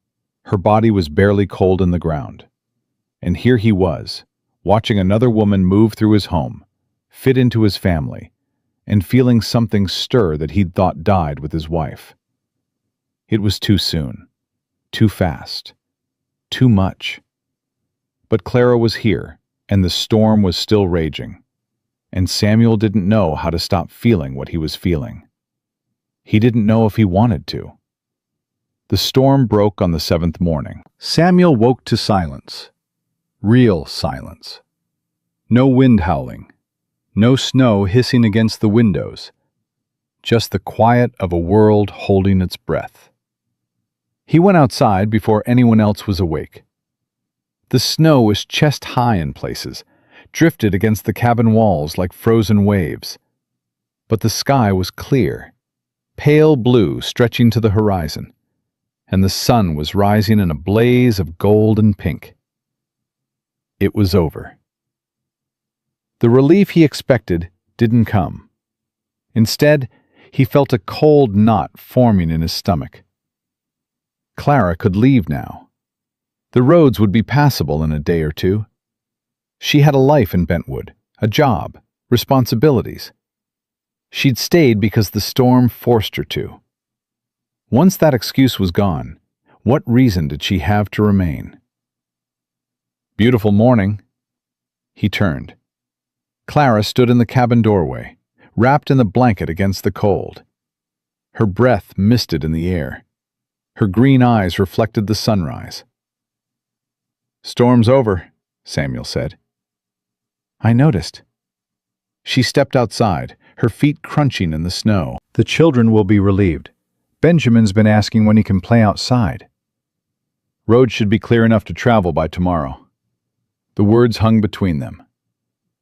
Her body was barely cold in the ground. And here he was, watching another woman move through his home, fit into his family, and feeling something stir that he'd thought died with his wife. It was too soon, too fast, too much. But Clara was here, and the storm was still raging, and Samuel didn't know how to stop feeling what he was feeling. He didn't know if he wanted to. The storm broke on the 7th morning. Samuel woke to silence. Real silence. No wind howling. No snow hissing against the windows. Just the quiet of a world holding its breath. He went outside before anyone else was awake. The snow was chest-high in places, drifted against the cabin walls like frozen waves. But the sky was clear, pale blue stretching to the horizon, and the sun was rising in a blaze of gold and pink. It was over. The relief he expected didn't come. Instead, he felt a cold knot forming in his stomach. Clara could leave now. The roads would be passable in a day or two. She had a life in Bentwood, a job, responsibilities. She'd stayed because the storm forced her to. Once that excuse was gone, what reason did she have to remain? "Beautiful morning." He turned. Clara stood in the cabin doorway, wrapped in the blanket against the cold. Her breath misted in the air. Her green eyes reflected the sunrise. "Storm's over," Samuel said. "I noticed." She stepped outside, her feet crunching in the snow. "The children will be relieved. Benjamin's been asking when he can play outside. Roads should be clear enough to travel by tomorrow." The words hung between them.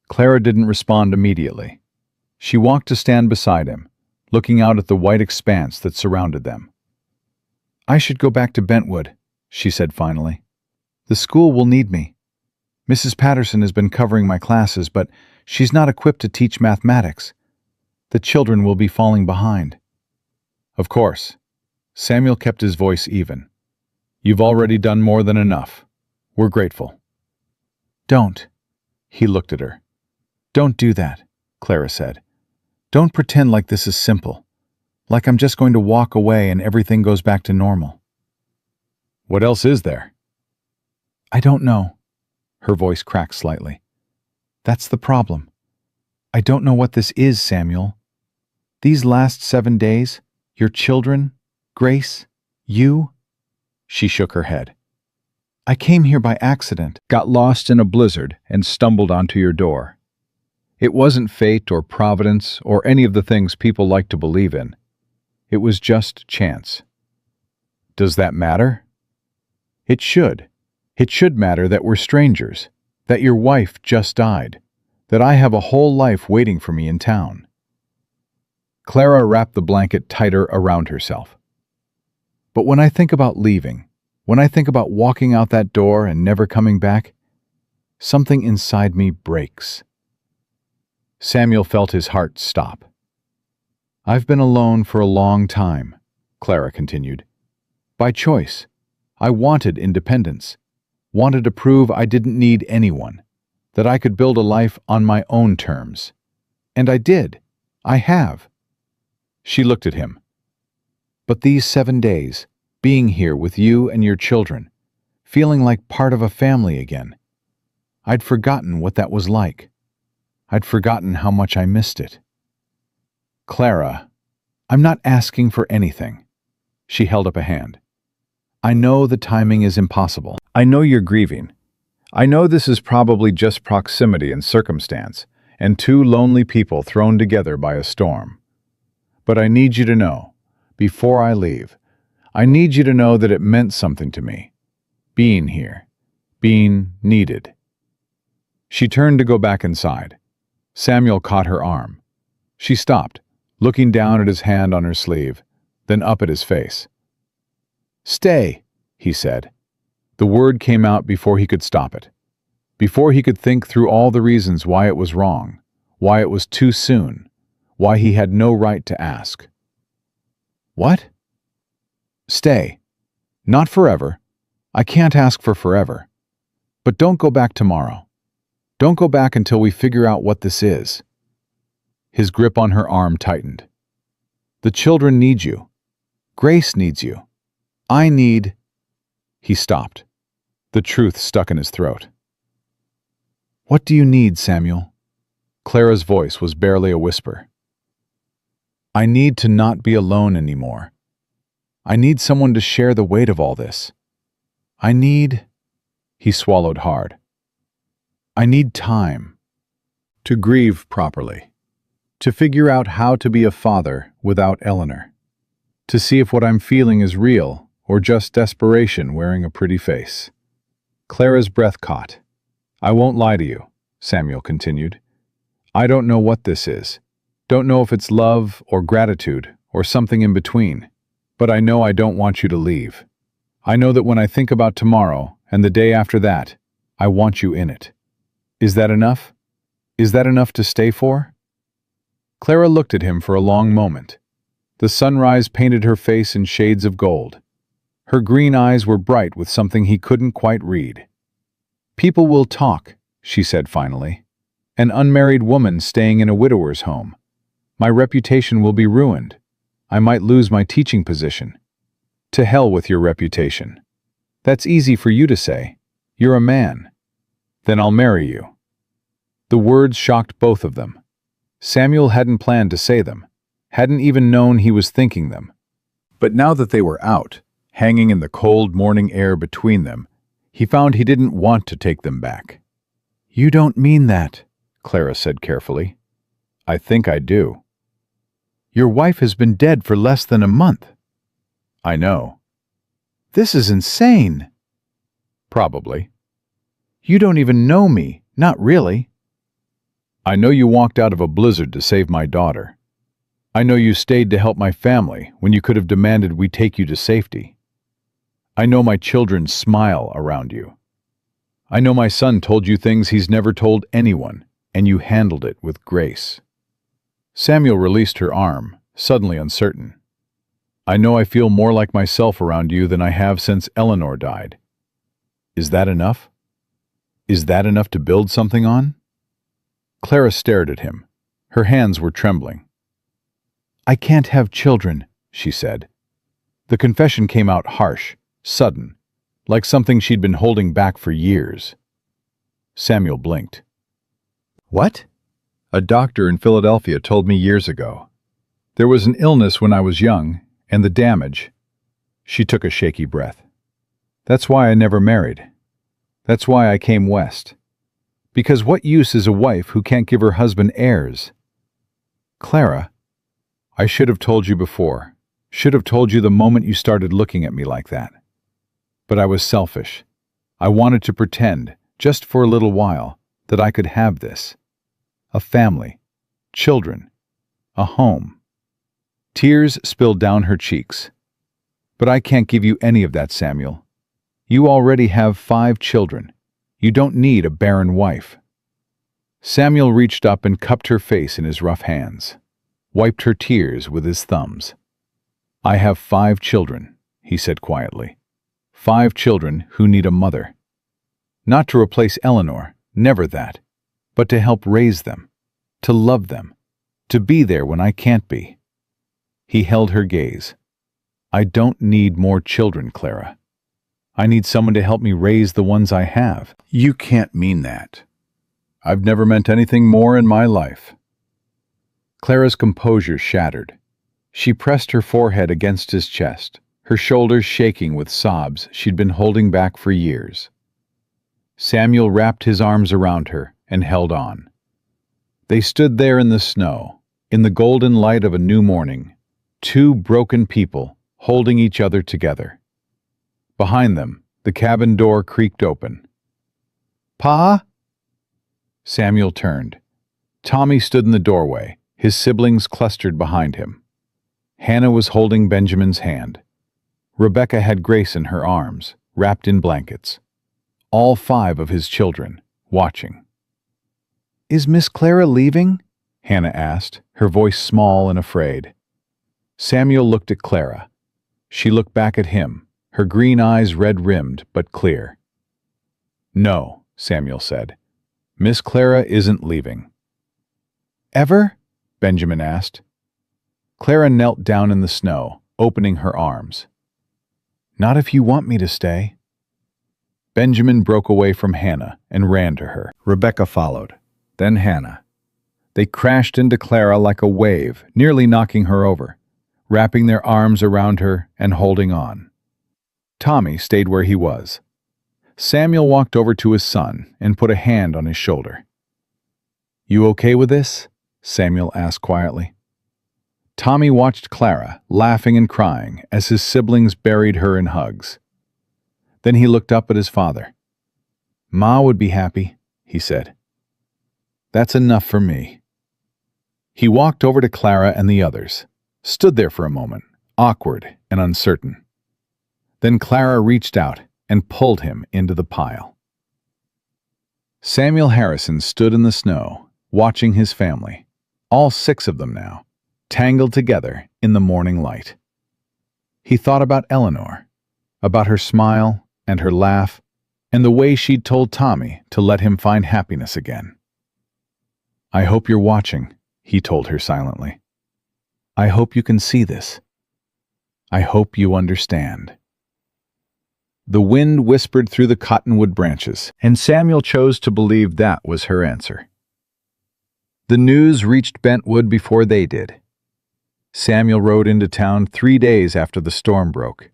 Clara didn't respond immediately. She walked to stand beside him, looking out at the white expanse that surrounded them. "I should go back to Bentwood," she said finally. "The school will need me. Mrs. Patterson has been covering my classes, but she's not equipped to teach mathematics. The children will be falling behind." "Of course." Samuel kept his voice even. "You've already done more than enough. We're grateful." "Don't." He looked at her. "Don't do that," Clara said. "Don't pretend like this is simple, like I'm just going to walk away and everything goes back to normal." "What else is there?" "I don't know." Her voice cracked slightly. "That's the problem. I don't know what this is, Samuel. These last 7 days, your children, Grace, you." She shook her head. "I came here by accident, got lost in a blizzard, and stumbled onto your door. It wasn't fate or providence or any of the things people like to believe in. It was just chance." "Does that matter?" "It should. It should matter that we're strangers, that your wife just died, that I have a whole life waiting for me in town." Clara wrapped the blanket tighter around herself. "But when I think about leaving, when I think about walking out that door and never coming back, something inside me breaks." Samuel felt his heart stop. "I've been alone for a long time," Clara continued. "By choice. I wanted independence, wanted to prove I didn't need anyone, that I could build a life on my own terms. And I did. I have." She looked at him. "But these 7 days, being here with you and your children, feeling like part of a family again, I'd forgotten what that was like. I'd forgotten how much I missed it." "Clara, I'm not asking for anything." She held up a hand. "I know the timing is impossible. I know you're grieving. I know this is probably just proximity and circumstance, and two lonely people thrown together by a storm. But I need you to know, before I leave, I need you to know that it meant something to me. Being here. Being needed." She turned to go back inside. Samuel caught her arm. She stopped, looking down at his hand on her sleeve, then up at his face. "Stay," he said. The word came out before he could stop it, before he could think through all the reasons why it was wrong, why it was too soon, why he had no right to ask. "What?" "Stay. Not forever. I can't ask for forever. But don't go back tomorrow. Don't go back until we figure out what this is." His grip on her arm tightened. "The children need you. Grace needs you. I need—" He stopped. The truth stuck in his throat. "What do you need, Samuel?" Clara's voice was barely a whisper. "I need to not be alone anymore. I need someone to share the weight of all this. I need—" He swallowed hard. "I need time. To grieve properly. To figure out how to be a father without Eleanor. To see if what I'm feeling is real or just desperation wearing a pretty face." Clara's breath caught. "I won't lie to you," Samuel continued. "I don't know what this is. Don't know if it's love or gratitude or something in between. But I know I don't want you to leave. I know that when I think about tomorrow and the day after that, I want you in it. Is that enough? Is that enough to stay for?" Clara looked at him for a long moment. The sunrise painted her face in shades of gold. Her green eyes were bright with something he couldn't quite read. "People will talk," she said finally. "An unmarried woman staying in a widower's home. My reputation will be ruined. I might lose my teaching position." "To hell with your reputation. That's easy for you to say. You're a man." "Then I'll marry you." The words shocked both of them. Samuel hadn't planned to say them, hadn't even known he was thinking them. But now that they were out, hanging in the cold morning air between them, he found he didn't want to take them back. "You don't mean that," Clara said carefully. "I think I do." "Your wife has been dead for less than a month." "I know." "This is insane." "Probably." "You don't even know me, not really." "I know you walked out of a blizzard to save my daughter. I know you stayed to help my family when you could have demanded we take you to safety. I know my children smile around you. I know my son told you things he's never told anyone, and you handled it with grace." Samuel released her arm, suddenly uncertain. "I know I feel more like myself around you than I have since Eleanor died. Is that enough? Is that enough to build something on?" Clara stared at him. Her hands were trembling. "I can't have children," she said. The confession came out harsh, sudden, like something she'd been holding back for years. Samuel blinked. "What?" "A doctor in Philadelphia told me years ago. There was an illness when I was young, and the damage—" She took a shaky breath. "That's why I never married. That's why I came west. Because what use is a wife who can't give her husband heirs?" "Clara, I should have told you before. Should have told you the moment you started looking at me like that. But I was selfish. I wanted to pretend, just for a little while, that I could have this. A family, children, a home." Tears spilled down her cheeks. "But I can't give you any of that, Samuel. You already have 5 children. You don't need a barren wife." Samuel reached up and cupped her face in his rough hands, wiped her tears with his thumbs. "I have 5 children," he said quietly. 5 children who need a mother. Not to replace Eleanor, never that, but to help raise them, to love them, to be there when I can't be. He held her gaze. "I don't need more children, Clara. I need someone to help me raise the ones I have." "You can't mean that." "I've never meant anything more in my life." Clara's composure shattered. She pressed her forehead against his chest, her shoulders shaking with sobs she'd been holding back for years. Samuel wrapped his arms around her and held on. They stood there in the snow, in the golden light of a new morning, 2 broken people holding each other together. Behind them, the cabin door creaked open. "Pa?" Samuel turned. Tommy stood in the doorway, his siblings clustered behind him. Hannah was holding Benjamin's hand. Rebecca had Grace in her arms, wrapped in blankets. All 5 of his children, watching. "Is Miss Clara leaving?" Hannah asked, her voice small and afraid. Samuel looked at Clara. She looked back at him, her green eyes red-rimmed but clear. "No," Samuel said. "Miss Clara isn't leaving." "Ever?" Benjamin asked. Clara knelt down in the snow, opening her arms. "Not if you want me to stay." Benjamin broke away from Hannah and ran to her. Rebecca followed, then Hannah. They crashed into Clara like a wave, nearly knocking her over, wrapping their arms around her and holding on. Tommy stayed where he was. Samuel walked over to his son and put a hand on his shoulder. "You okay with this?" Samuel asked quietly. Tommy watched Clara, laughing and crying, as his siblings buried her in hugs. Then he looked up at his father. "Ma would be happy," he said. "That's enough for me." He walked over to Clara and the others, stood there for a moment, awkward and uncertain. Then Clara reached out and pulled him into the pile. Samuel Harrison stood in the snow, watching his family, all 6 of them now, tangled together in the morning light. He thought about Eleanor, about her smile and her laugh, and the way she'd told Tommy to let him find happiness again. "I hope you're watching," he told her silently. "I hope you can see this. I hope you understand." The wind whispered through the cottonwood branches, and Samuel chose to believe that was her answer. The news reached Bentwood before they did. Samuel rode into town 3 days after the storm broke,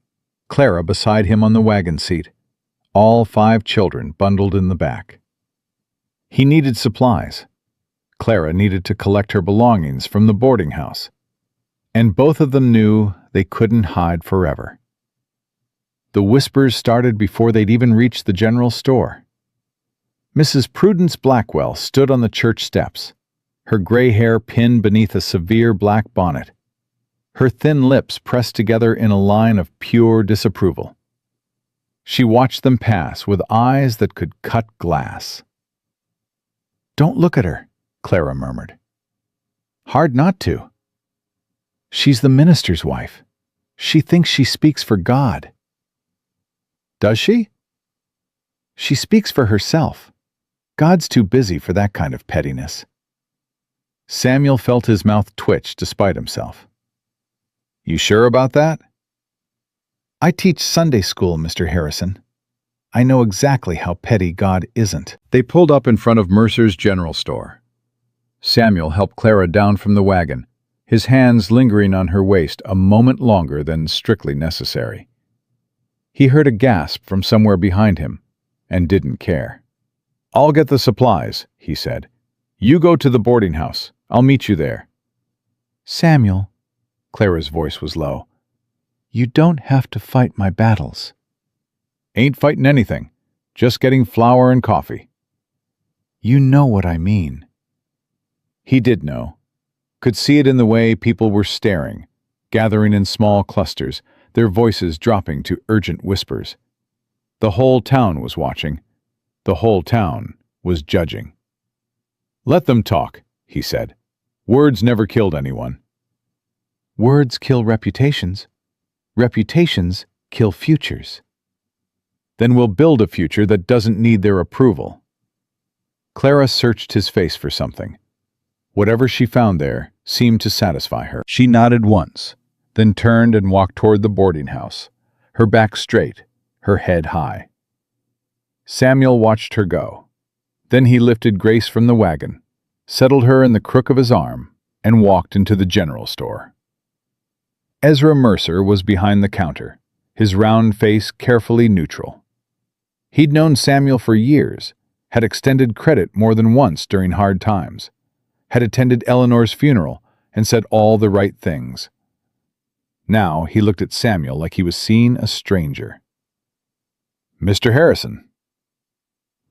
Clara beside him on the wagon seat, all 5 children bundled in the back. He needed supplies. Clara needed to collect her belongings from the boarding house, and both of them knew they couldn't hide forever. The whispers started before they'd even reached the general store. Mrs. Prudence Blackwell stood on the church steps, her gray hair pinned beneath a severe black bonnet, her thin lips pressed together in a line of pure disapproval. She watched them pass with eyes that could cut glass. "Don't look at her," Clara murmured. "Hard not to. She's the minister's wife. She thinks she speaks for God." "Does she?" "She speaks for herself. God's too busy for that kind of pettiness." Samuel felt his mouth twitch despite himself. "You sure about that?" "I teach Sunday school, Mr. Harrison. I know exactly how petty God isn't." They pulled up in front of Mercer's General Store. Samuel helped Clara down from the wagon, his hands lingering on her waist a moment longer than strictly necessary. He heard a gasp from somewhere behind him, and didn't care. "I'll get the supplies," he said. "You go to the boarding house. I'll meet you there." "Samuel," Clara's voice was low, "you don't have to fight my battles." "Ain't fighting anything. Just getting flour and coffee." "You know what I mean." He did know. Could see it in the way people were staring, gathering in small clusters, their voices dropping to urgent whispers. The whole town was watching. The whole town was judging. "Let them talk," he said. "Words never killed anyone." "Words kill reputations. Reputations kill futures." "Then we'll build a future that doesn't need their approval." Clara searched his face for something. Whatever she found there seemed to satisfy her. She nodded once, then turned and walked toward the boarding house, her back straight, her head high. Samuel watched her go. Then he lifted Grace from the wagon, settled her in the crook of his arm, and walked into the general store. Ezra Mercer was behind the counter, his round face carefully neutral. He'd known Samuel for years, had extended credit more than once during hard times, had attended Eleanor's funeral and said all the right things. Now he looked at Samuel like he was seeing a stranger. "Mr. Harrison."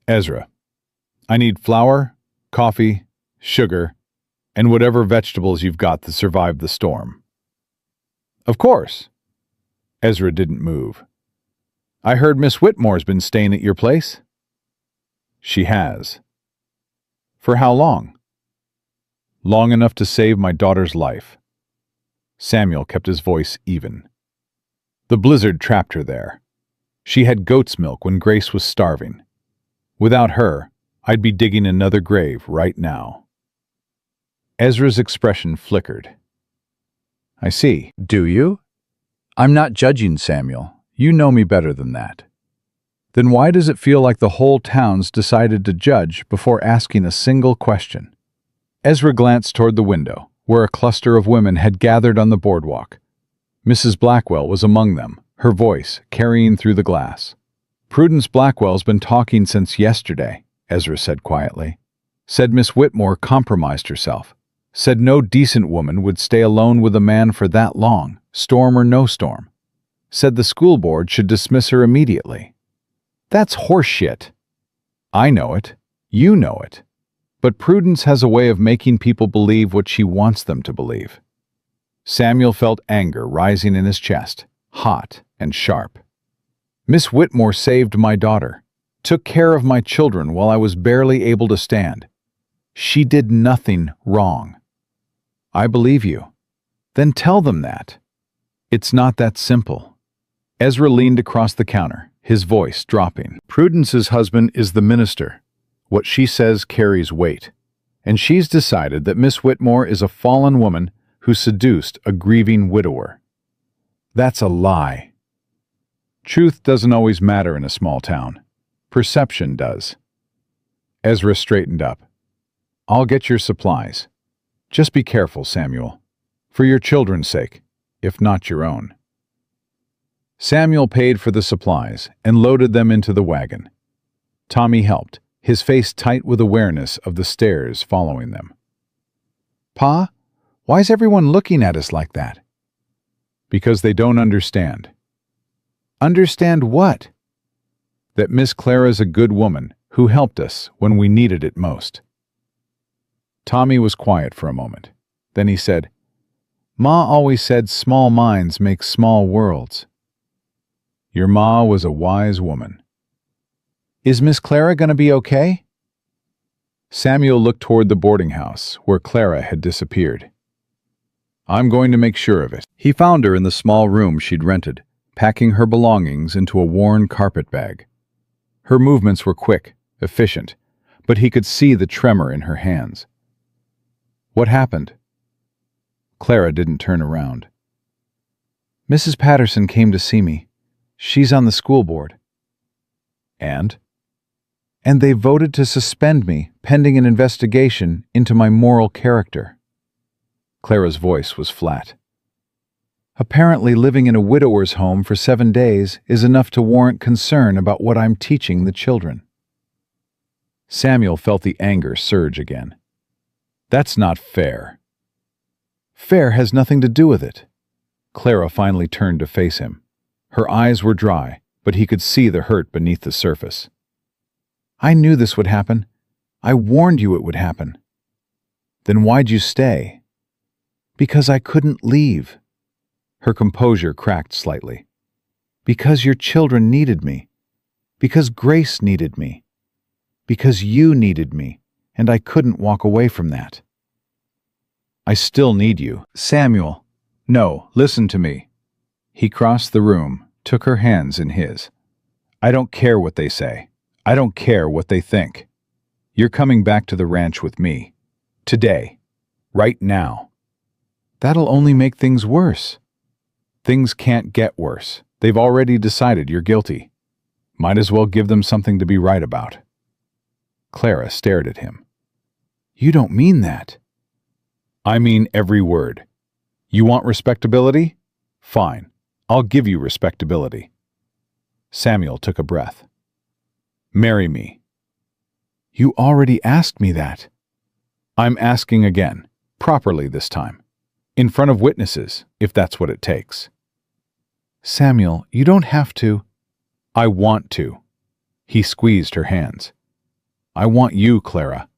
"Ezra, I need flour, coffee, sugar, and whatever vegetables you've got that survived the storm. Of course. Ezra didn't move. I heard Miss Whitmore's been staying at your place? She has. For how long? Long enough to save my daughter's life. Samuel kept his voice even. The blizzard trapped her there. She had goat's milk when Grace was starving. Without her, I'd be digging another grave right now. Ezra's expression flickered. I see. Do you? I'm not judging, Samuel. You know me better than that. Then why does it feel like the whole town's decided to judge before asking a single question? Ezra glanced toward the window, where a cluster of women had gathered on the boardwalk. Mrs. Blackwell was among them, her voice carrying through the glass. Prudence Blackwell's been talking since yesterday, Ezra said quietly. Said Miss Whitmore compromised herself. Said no decent woman would stay alone with a man for that long, storm or no storm. Said the school board should dismiss her immediately. That's horseshit. I know it. You know it. But Prudence has a way of making people believe what she wants them to believe. Samuel felt anger rising in his chest, hot and sharp. Miss Whitmore saved my daughter, took care of my children while I was barely able to stand. She did nothing wrong. I believe you. Then tell them that. It's not that simple. Ezra leaned across the counter, his voice dropping. Prudence's husband is the minister. What she says carries weight. And she's decided that Miss Whitmore is a fallen woman who seduced a grieving widower. That's a lie. Truth doesn't always matter in a small town. Perception does. Ezra straightened up. I'll get your supplies. Just be careful, Samuel. For your children's sake, if not your own. Samuel paid for the supplies and loaded them into the wagon. Tommy helped, his face tight with awareness of the stares following them. Pa, why's everyone looking at us like that? Because they don't understand. Understand what? That Miss Clara's a good woman who helped us when we needed it most. Tommy was quiet for a moment. Then he said, Ma always said small minds make small worlds. Your ma was a wise woman. Is Miss Clara going to be okay? Samuel looked toward the boarding house where Clara had disappeared. I'm going to make sure of it. He found her in the small room she'd rented, packing her belongings into a worn carpet bag. Her movements were quick, efficient, but he could see the tremor in her hands. What happened? Clara didn't turn around. Mrs. Patterson came to see me. She's on the school board. And they voted to suspend me pending an investigation into my moral character. Clara's voice was flat. Apparently living in a widower's home for 7 days is enough to warrant concern about what I'm teaching the children. Samuel felt the anger surge again. That's not fair. Fair has nothing to do with it. Clara finally turned to face him. Her eyes were dry, but he could see the hurt beneath the surface. I knew this would happen. I warned you it would happen. Then why'd you stay? Because I couldn't leave. Her composure cracked slightly. Because your children needed me. Because Grace needed me. Because you needed me, and I couldn't walk away from that. I still need you. Samuel. No, listen to me. He crossed the room, took her hands in his. I don't care what they say. I don't care what they think. You're coming back to the ranch with me. Today. Right now. That'll only make things worse. Things can't get worse. They've already decided you're guilty. Might as well give them something to be right about. Clara stared at him. You don't mean that. I mean every word. You want respectability? Fine. I'll give you respectability. Samuel took a breath. Marry me. You already asked me that. I'm asking again, properly this time. In front of witnesses, if that's what it takes. Samuel, you don't have to. I want to. He squeezed her hands. I want you, Clara.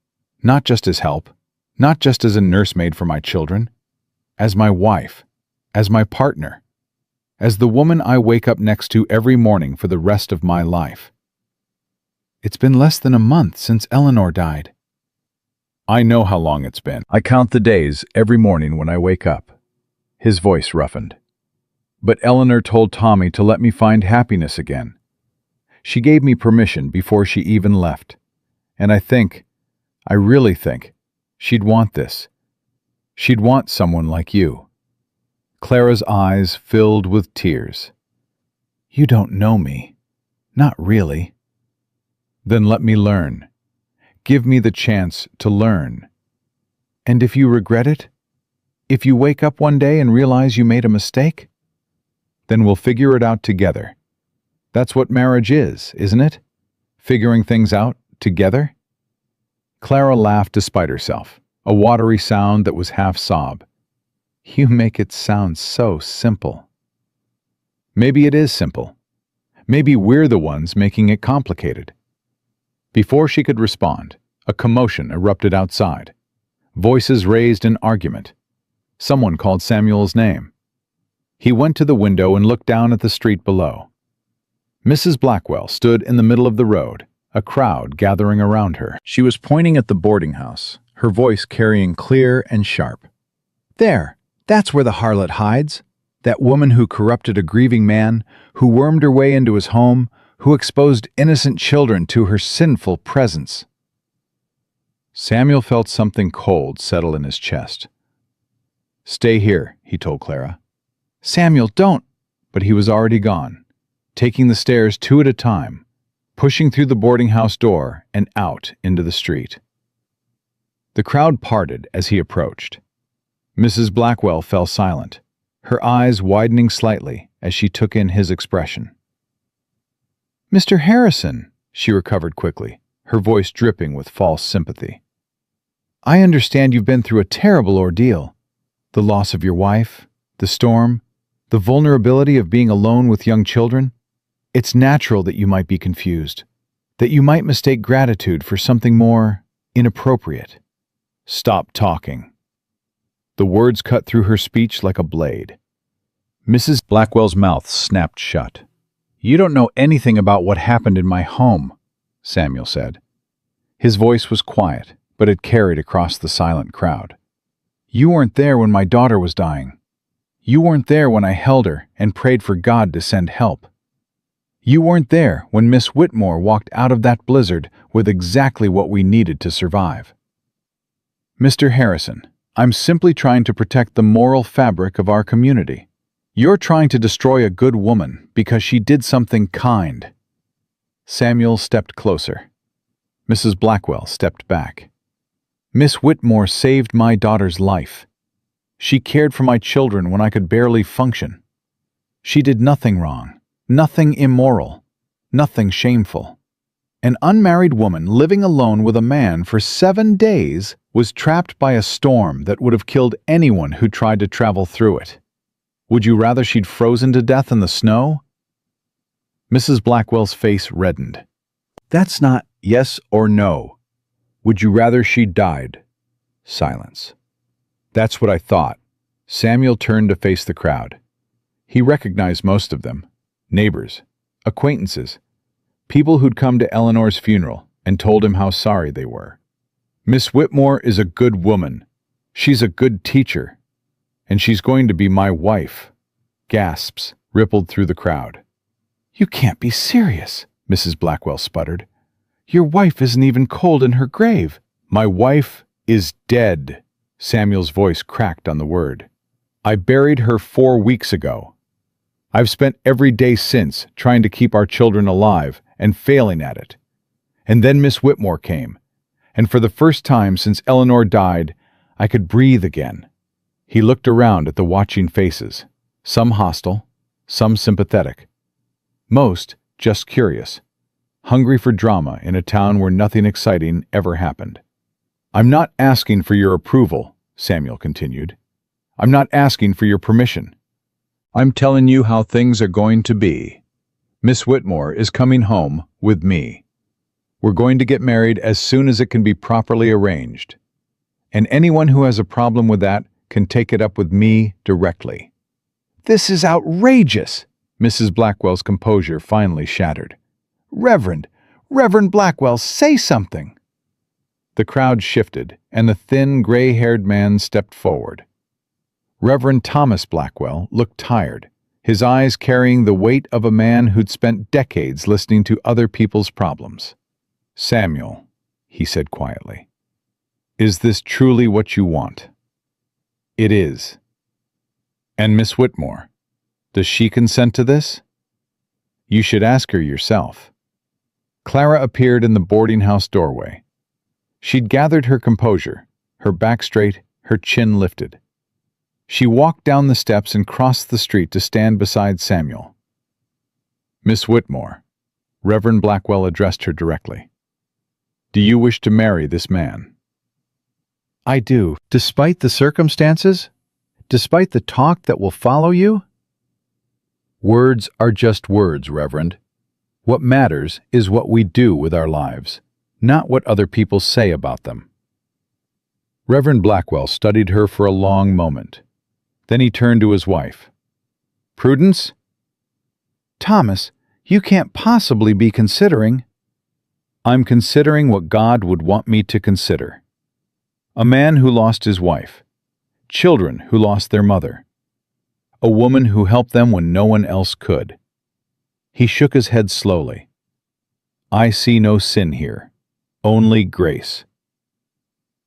Not just as help, not just as a nursemaid for my children, as my wife, as my partner, as the woman I wake up next to every morning for the rest of my life. It's been less than a month since Eleanor died. I know how long it's been. I count the days every morning when I wake up. His voice roughened. But Eleanor told Tommy to let me find happiness again. She gave me permission before she even left. And I really think, she'd want this. She'd want someone like you. Clara's eyes filled with tears. You don't know me. Not really. Then let me learn. Give me the chance to learn. And if you regret it, if you wake up one day and realize you made a mistake, then we'll figure it out together. That's what marriage is, isn't it? Figuring things out together? Clara laughed despite herself, a watery sound that was half sob. You make it sound so simple. Maybe it is simple. Maybe we're the ones making it complicated. Before she could respond, a commotion erupted outside. Voices raised in argument. Someone called Samuel's name. He went to the window and looked down at the street below. Mrs. Blackwell stood in the middle of the road, a crowd gathering around her. She was pointing at the boarding house, her voice carrying clear and sharp. There, that's where the harlot hides. That woman who corrupted a grieving man, who wormed her way into his home, who exposed innocent children to her sinful presence. Samuel felt something cold settle in his chest. Stay here, he told Clara. Samuel, don't! But he was already gone, taking the stairs two at a time, pushing through the boarding house door and out into the street. The crowd parted as he approached. Mrs. Blackwell fell silent, her eyes widening slightly as she took in his expression. Mr. Harrison, she recovered quickly, her voice dripping with false sympathy. I understand you've been through a terrible ordeal. The loss of your wife, the storm, the vulnerability of being alone with young children. It's natural that you might be confused, that you might mistake gratitude for something more inappropriate. Stop talking. The words cut through her speech like a blade. Mrs. Blackwell's mouth snapped shut. You don't know anything about what happened in my home, Samuel said. His voice was quiet, but it carried across the silent crowd. You weren't there when my daughter was dying. You weren't there when I held her and prayed for God to send help. You weren't there when Miss Whitmore walked out of that blizzard with exactly what we needed to survive. Mr. Harrison, I'm simply trying to protect the moral fabric of our community. You're trying to destroy a good woman because she did something kind. Samuel stepped closer. Mrs. Blackwell stepped back. Miss Whitmore saved my daughter's life. She cared for my children when I could barely function. She did nothing wrong, nothing immoral, nothing shameful. An unmarried woman living alone with a man for 7 days was trapped by a storm that would have killed anyone who tried to travel through it. Would you rather she'd frozen to death in the snow? Mrs. Blackwell's face reddened. That's not yes or no. Would you rather she died? Silence. That's what I thought. Samuel turned to face the crowd. He recognized most of them. Neighbors, acquaintances, people who'd come to Eleanor's funeral and told him how sorry they were. Miss Whitmore is a good woman. She's a good teacher. And she's going to be my wife. Gasps rippled through the crowd. You can't be serious, Mrs. Blackwell sputtered. Your wife isn't even cold in her grave. My wife is dead. Samuel's voice cracked on the word. I buried her 4 weeks ago. I've spent every day since trying to keep our children alive and failing at it. And then Miss Whitmore came, and for the first time since Eleanor died, I could breathe again. He looked around at the watching faces, some hostile, some sympathetic. Most just curious, hungry for drama in a town where nothing exciting ever happened. I'm not asking for your approval, Samuel continued. I'm not asking for your permission. I'm telling you how things are going to be. Miss Whitmore is coming home with me. We're going to get married as soon as it can be properly arranged. And anyone who has a problem with that can take it up with me directly." "This is outrageous!" Mrs. Blackwell's composure finally shattered. Reverend Blackwell, say something!" The crowd shifted, and the thin, gray-haired man stepped forward. Reverend Thomas Blackwell looked tired, his eyes carrying the weight of a man who'd spent decades listening to other people's problems. "Samuel," he said quietly, "is this truly what you want?" "It is." "And Miss Whitmore, does she consent to this?" "You should ask her yourself." Clara appeared in the boarding house doorway. She'd gathered her composure, her back straight, her chin lifted. She walked down the steps and crossed the street to stand beside Samuel. "Miss Whitmore," Reverend Blackwell addressed her directly, "do you wish to marry this man?" "I do. Despite the circumstances? Despite the talk that will follow you?" "Words are just words, Reverend. What matters is what we do with our lives, not what other people say about them." Reverend Blackwell studied her for a long moment. Then he turned to his wife. "Prudence?" "Thomas, you can't possibly be considering—" "I'm considering what God would want me to consider. A man who lost his wife, children who lost their mother, a woman who helped them when no one else could." He shook his head slowly. "I see no sin here, only grace."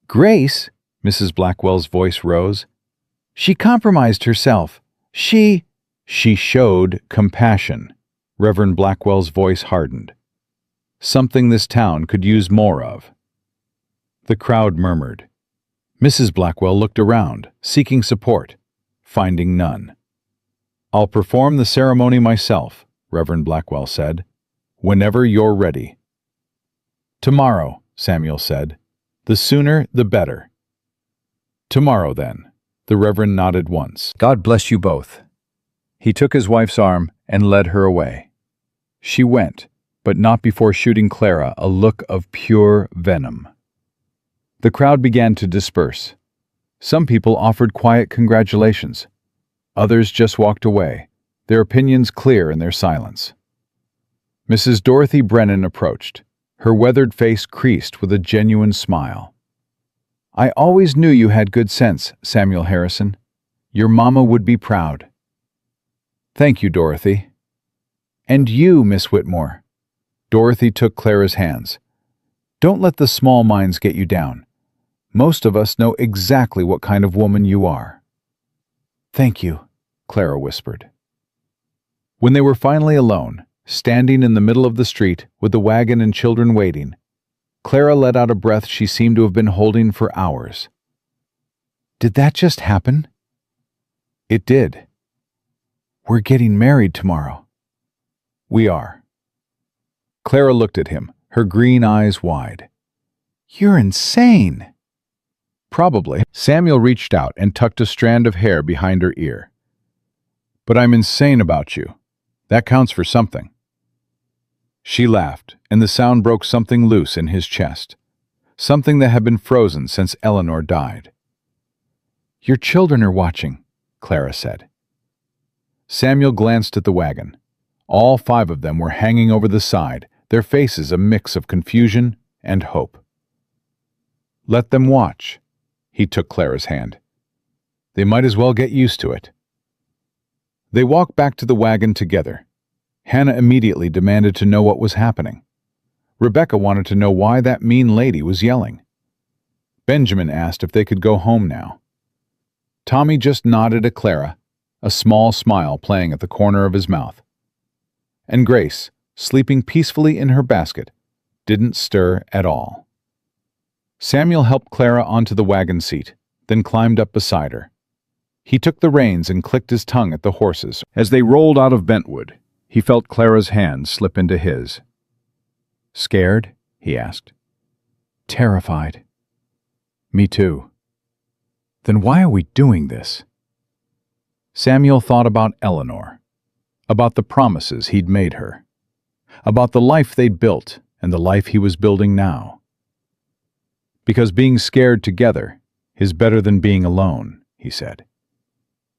"Grace?" Mrs. Blackwell's voice rose. "She compromised herself. She showed compassion." Reverend Blackwell's voice hardened. "Something this town could use more of." The crowd murmured. Mrs. Blackwell looked around, seeking support, finding none. "I'll perform the ceremony myself," Reverend Blackwell said, "whenever you're ready." "Tomorrow," Samuel said. "The sooner, the better." "Tomorrow, then." The Reverend nodded once. "God bless you both." He took his wife's arm and led her away. She went, but not before shooting Clara a look of pure venom. The crowd began to disperse. Some people offered quiet congratulations. Others just walked away, their opinions clear in their silence. Mrs. Dorothy Brennan approached, her weathered face creased with a genuine smile. "I always knew you had good sense, Samuel Harrison. Your mama would be proud." "Thank you, Dorothy." "And you, Miss Whitmore." Dorothy took Clara's hands. "Don't let the small minds get you down. Most of us know exactly what kind of woman you are." "Thank you," Clara whispered. When they were finally alone, standing in the middle of the street with the wagon and children waiting, Clara let out a breath she seemed to have been holding for hours. "Did that just happen?" "It did." "We're getting married tomorrow." "We are." Clara looked at him, her green eyes wide. "You're insane." "Probably." Samuel reached out and tucked a strand of hair behind her ear. "But I'm insane about you. That counts for something." She laughed, and the sound broke something loose in his chest, something that had been frozen since Eleanor died. "Your children are watching," Clara said. Samuel glanced at the wagon. All 5 of them were hanging over the side, their faces a mix of confusion and hope. "Let them watch." He took Clara's hand. "They might as well get used to it." They walked back to the wagon together. Hannah immediately demanded to know what was happening. Rebecca wanted to know why that mean lady was yelling. Benjamin asked if they could go home now. Tommy just nodded at Clara, a small smile playing at the corner of his mouth. And Grace, sleeping peacefully in her basket, didn't stir at all. Samuel helped Clara onto the wagon seat, then climbed up beside her. He took the reins and clicked his tongue at the horses. As they rolled out of Bentwood, he felt Clara's hand slip into his. "Scared?" he asked. "Terrified." "Me too." "Then why are we doing this?" Samuel thought about Eleanor, about the promises he'd made her, about the life they'd built and the life he was building now. Because being scared together is better than being alone, he said.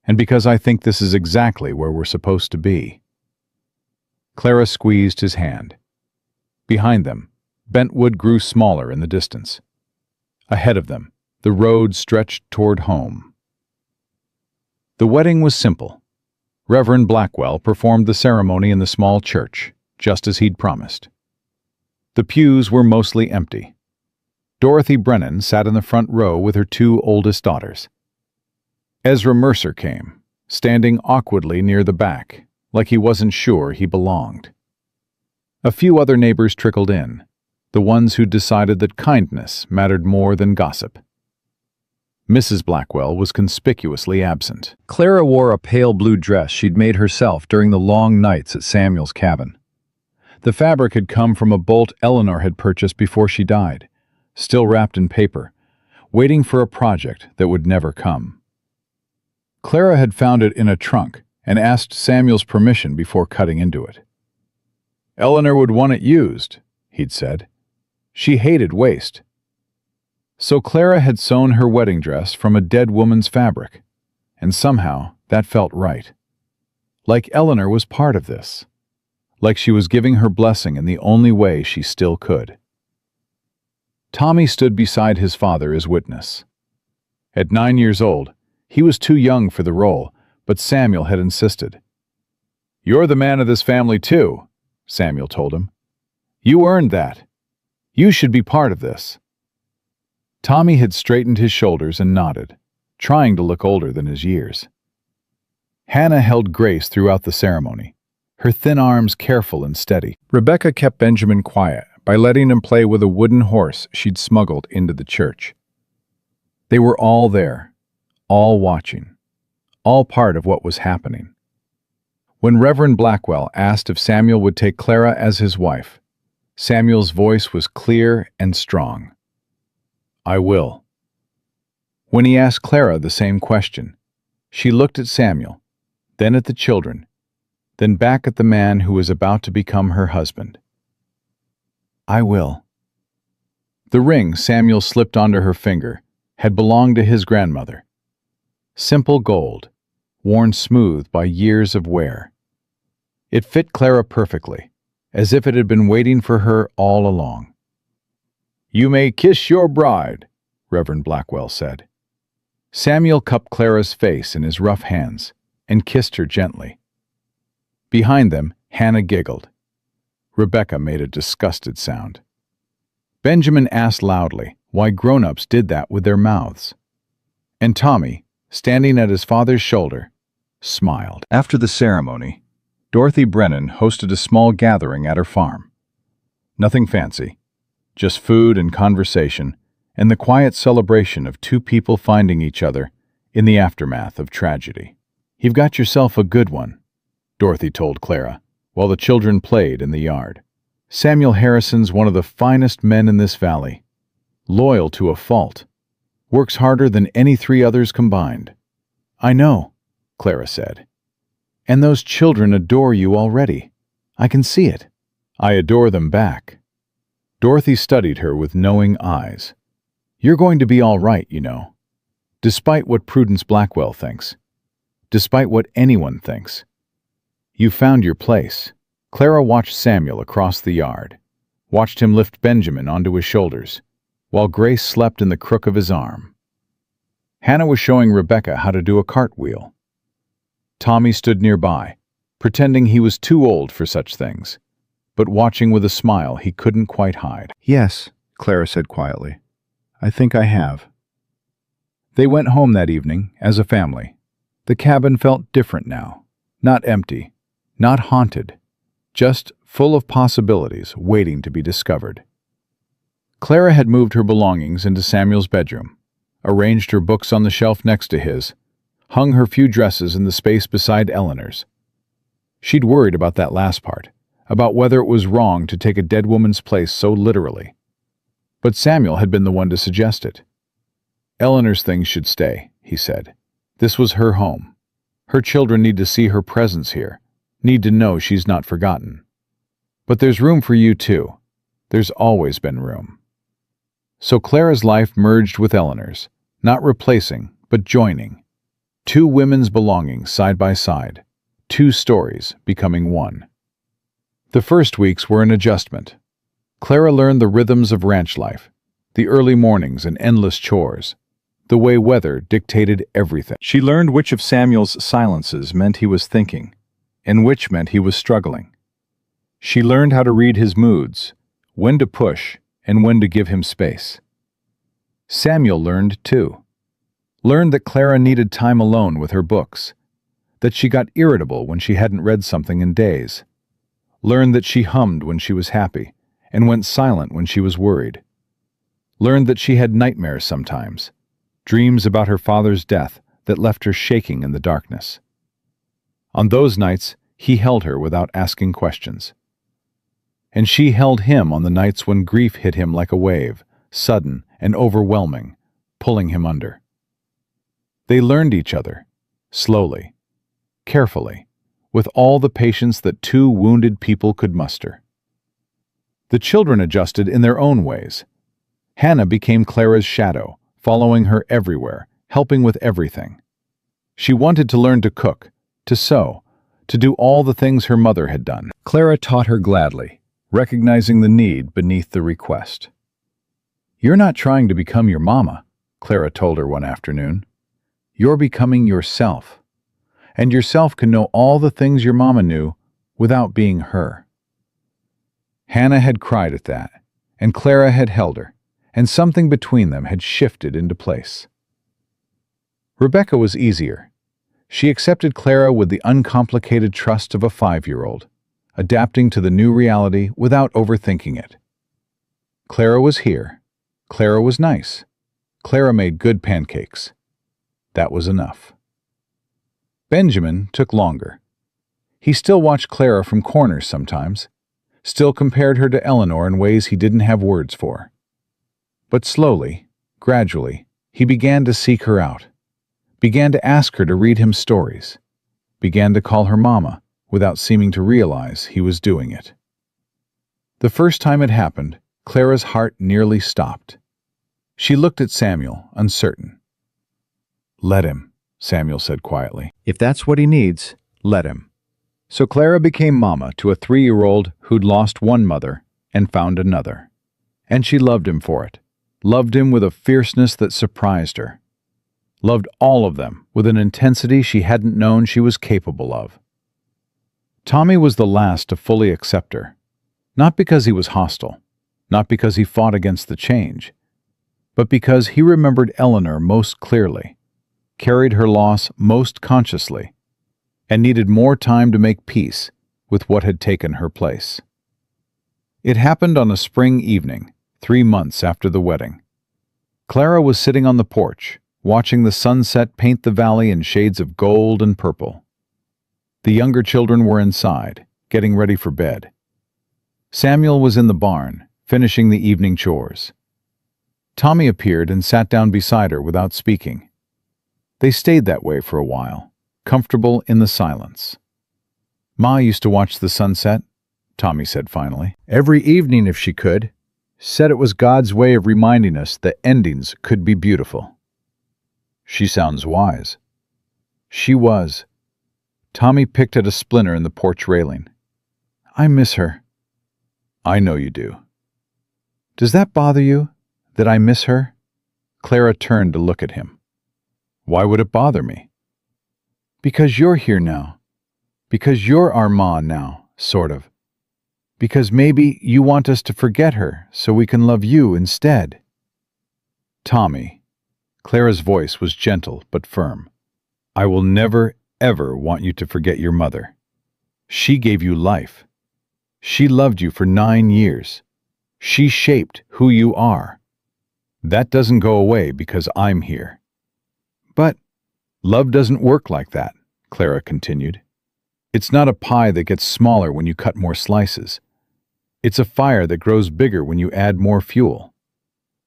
And because I think this is exactly where we're supposed to be. Clara squeezed his hand. Behind them, Bentwood grew smaller in the distance. Ahead of them, the road stretched toward home. The wedding was simple. Reverend Blackwell performed the ceremony in the small church, just as he'd promised. The pews were mostly empty. Dorothy Brennan sat in the front row with her two oldest daughters. Ezra Mercer came, standing awkwardly near the back, like he wasn't sure he belonged. A few other neighbors trickled in, the ones who decided that kindness mattered more than gossip. Mrs. Blackwell was conspicuously absent. Clara wore a pale blue dress she'd made herself during the long nights at Samuel's cabin. The fabric had come from a bolt Eleanor had purchased before she died, still wrapped in paper, waiting for a project that would never come. Clara had found it in a trunk and asked Samuel's permission before cutting into it. Eleanor would want it used, he'd said. She hated waste. So Clara had sewn her wedding dress from a dead woman's fabric, and somehow that felt right. Like Eleanor was part of this. Like she was giving her blessing in the only way she still could. Tommy stood beside his father as witness. At 9 years old, he was too young for the role, but Samuel had insisted. "You're the man of this family too," Samuel told him. "You earned that. You should be part of this." Tommy had straightened his shoulders and nodded, trying to look older than his years. Hannah held Grace throughout the ceremony, her thin arms careful and steady. Rebecca kept Benjamin quiet by letting him play with a wooden horse she'd smuggled into the church. They were all there, all watching, all part of what was happening. When Reverend Blackwell asked if Samuel would take Clara as his wife, Samuel's voice was clear and strong. "I will." When he asked Clara the same question, she looked at Samuel, then at the children, then back at the man who was about to become her husband. "I will." The ring Samuel slipped onto her finger had belonged to his grandmother. Simple gold, worn smooth by years of wear. It fit Clara perfectly, as if it had been waiting for her all along. "You may kiss your bride," Reverend Blackwell said. Samuel cupped Clara's face in his rough hands and kissed her gently. Behind them, Hannah giggled. Rebecca made a disgusted sound. Benjamin asked loudly why grown-ups did that with their mouths. And Tommy, standing at his father's shoulder, smiled. After the ceremony, Dorothy Brennan hosted a small gathering at her farm. Nothing fancy, just food and conversation, and the quiet celebration of two people finding each other in the aftermath of tragedy. "You've got yourself a good one," Dorothy told Clara, while the children played in the yard. "Samuel Harrison's one of the finest men in this valley. Loyal to a fault. Works harder than any 3 others combined." "I know," Clara said. "And those children adore you already. I can see it." "I adore them back." Dorothy studied her with knowing eyes. "You're going to be all right, you know. Despite what Prudence Blackwell thinks. Despite what anyone thinks. You found your place." Clara watched Samuel across the yard, watched him lift Benjamin onto his shoulders, while Grace slept in the crook of his arm. Hannah was showing Rebecca how to do a cartwheel. Tommy stood nearby, pretending he was too old for such things, but watching with a smile he couldn't quite hide. "Yes," Clara said quietly. "I think I have." They went home that evening as a family. The cabin felt different now. Not empty, not haunted, just full of possibilities waiting to be discovered. Clara had moved her belongings into Samuel's bedroom, arranged her books on the shelf next to his, hung her few dresses in the space beside Eleanor's. She'd worried about that last part, about whether it was wrong to take a dead woman's place so literally. But Samuel had been the one to suggest it. "Eleanor's things should stay," he said. "This was her home. Her children need to see her presence here, need to know she's not forgotten. But there's room for you too. There's always been room. So Clara's life merged with Eleanor's, not replacing, but joining. Two women's belongings side by side, two stories becoming one. The first weeks were an adjustment. Clara learned the rhythms of ranch life, the early mornings and endless chores, the way weather dictated everything. She learned which of Samuel's silences meant he was thinking, and which meant he was struggling. She learned how to read his moods, when to push and when to give him space. Samuel learned, too. Learned that Clara needed time alone with her books, that she got irritable when she hadn't read something in days. Learned that she hummed when she was happy and went silent when she was worried. Learned that she had nightmares sometimes, dreams about her father's death that left her shaking in the darkness. On those nights, he held her without asking questions. And she held him on the nights when grief hit him like a wave, sudden and overwhelming, pulling him under. They learned each other, slowly, carefully, with all the patience that two wounded people could muster. The children adjusted in their own ways. Hannah became Clara's shadow, following her everywhere, helping with everything. She wanted to learn to cook, to sew, to do all the things her mother had done. Clara taught her gladly, recognizing the need beneath the request. "You're not trying to become your mama," Clara told her one afternoon. "You're becoming yourself. And yourself can know all the things your mama knew without being her." Hannah had cried at that, and Clara had held her, and something between them had shifted into place. Rebecca was easier. She accepted Clara with the uncomplicated trust of a 5-year-old, adapting to the new reality without overthinking it. Clara was here. Clara was nice. Clara made good pancakes. That was enough. Benjamin took longer. He still watched Clara from corners sometimes, still compared her to Eleanor in ways he didn't have words for. But slowly, gradually, he began to seek her out, began to ask her to read him stories, began to call her mama without seeming to realize he was doing it. The first time it happened, Clara's heart nearly stopped. She looked at Samuel, uncertain. "Let him," Samuel said quietly. "If that's what he needs, let him." So Clara became mama to a 3-year-old who'd lost one mother and found another. And she loved him for it, loved him with a fierceness that surprised her. Loved all of them with an intensity she hadn't known she was capable of. Tommy was the last to fully accept her, not because he was hostile, not because he fought against the change, but because he remembered Eleanor most clearly, carried her loss most consciously, and needed more time to make peace with what had taken her place. It happened on a spring evening, 3 months after the wedding. Clara was sitting on the porch, watching the sunset paint the valley in shades of gold and purple. The younger children were inside, getting ready for bed. Samuel was in the barn, finishing the evening chores. Tommy appeared and sat down beside her without speaking. They stayed that way for a while, comfortable in the silence. "Ma used to watch the sunset," Tommy said finally. "Every evening if she could. Said it was God's way of reminding us that endings could be beautiful." "She sounds wise." She was. Tommy picked at a splinter in the porch railing. "I miss her." "I know you do." "Does that bother you, that I miss her?" Clara turned to look at him. "Why would it bother me?" "Because you're here now. Because you're our ma now, sort of. Because maybe you want us to forget her so we can love you instead." "Tommy," Clara's voice was gentle but firm, "I will never, ever want you to forget your mother. She gave you life. She loved you for 9 years. She shaped who you are. That doesn't go away because I'm here." "But love doesn't work like that," Clara continued. "It's not a pie that gets smaller when you cut more slices. It's a fire that grows bigger when you add more fuel.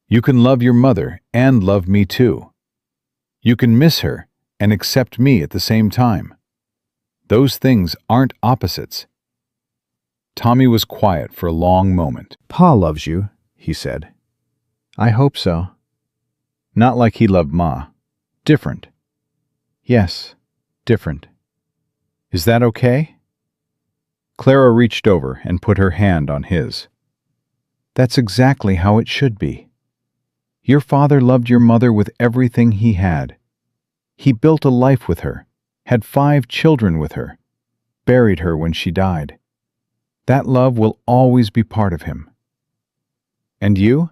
You can love your mother and love me too. You can miss her and accept me at the same time. Those things aren't opposites." Tommy was quiet for a long moment. Pa loves you, he said. I hope so. Not like he loved Ma. Different. Yes, different. Is that okay? Clara reached over and put her hand on his. That's exactly how it should be. Your father loved your mother with everything he had. He built a life with her, had 5 children with her, buried her when she died. That love will always be part of him. And you?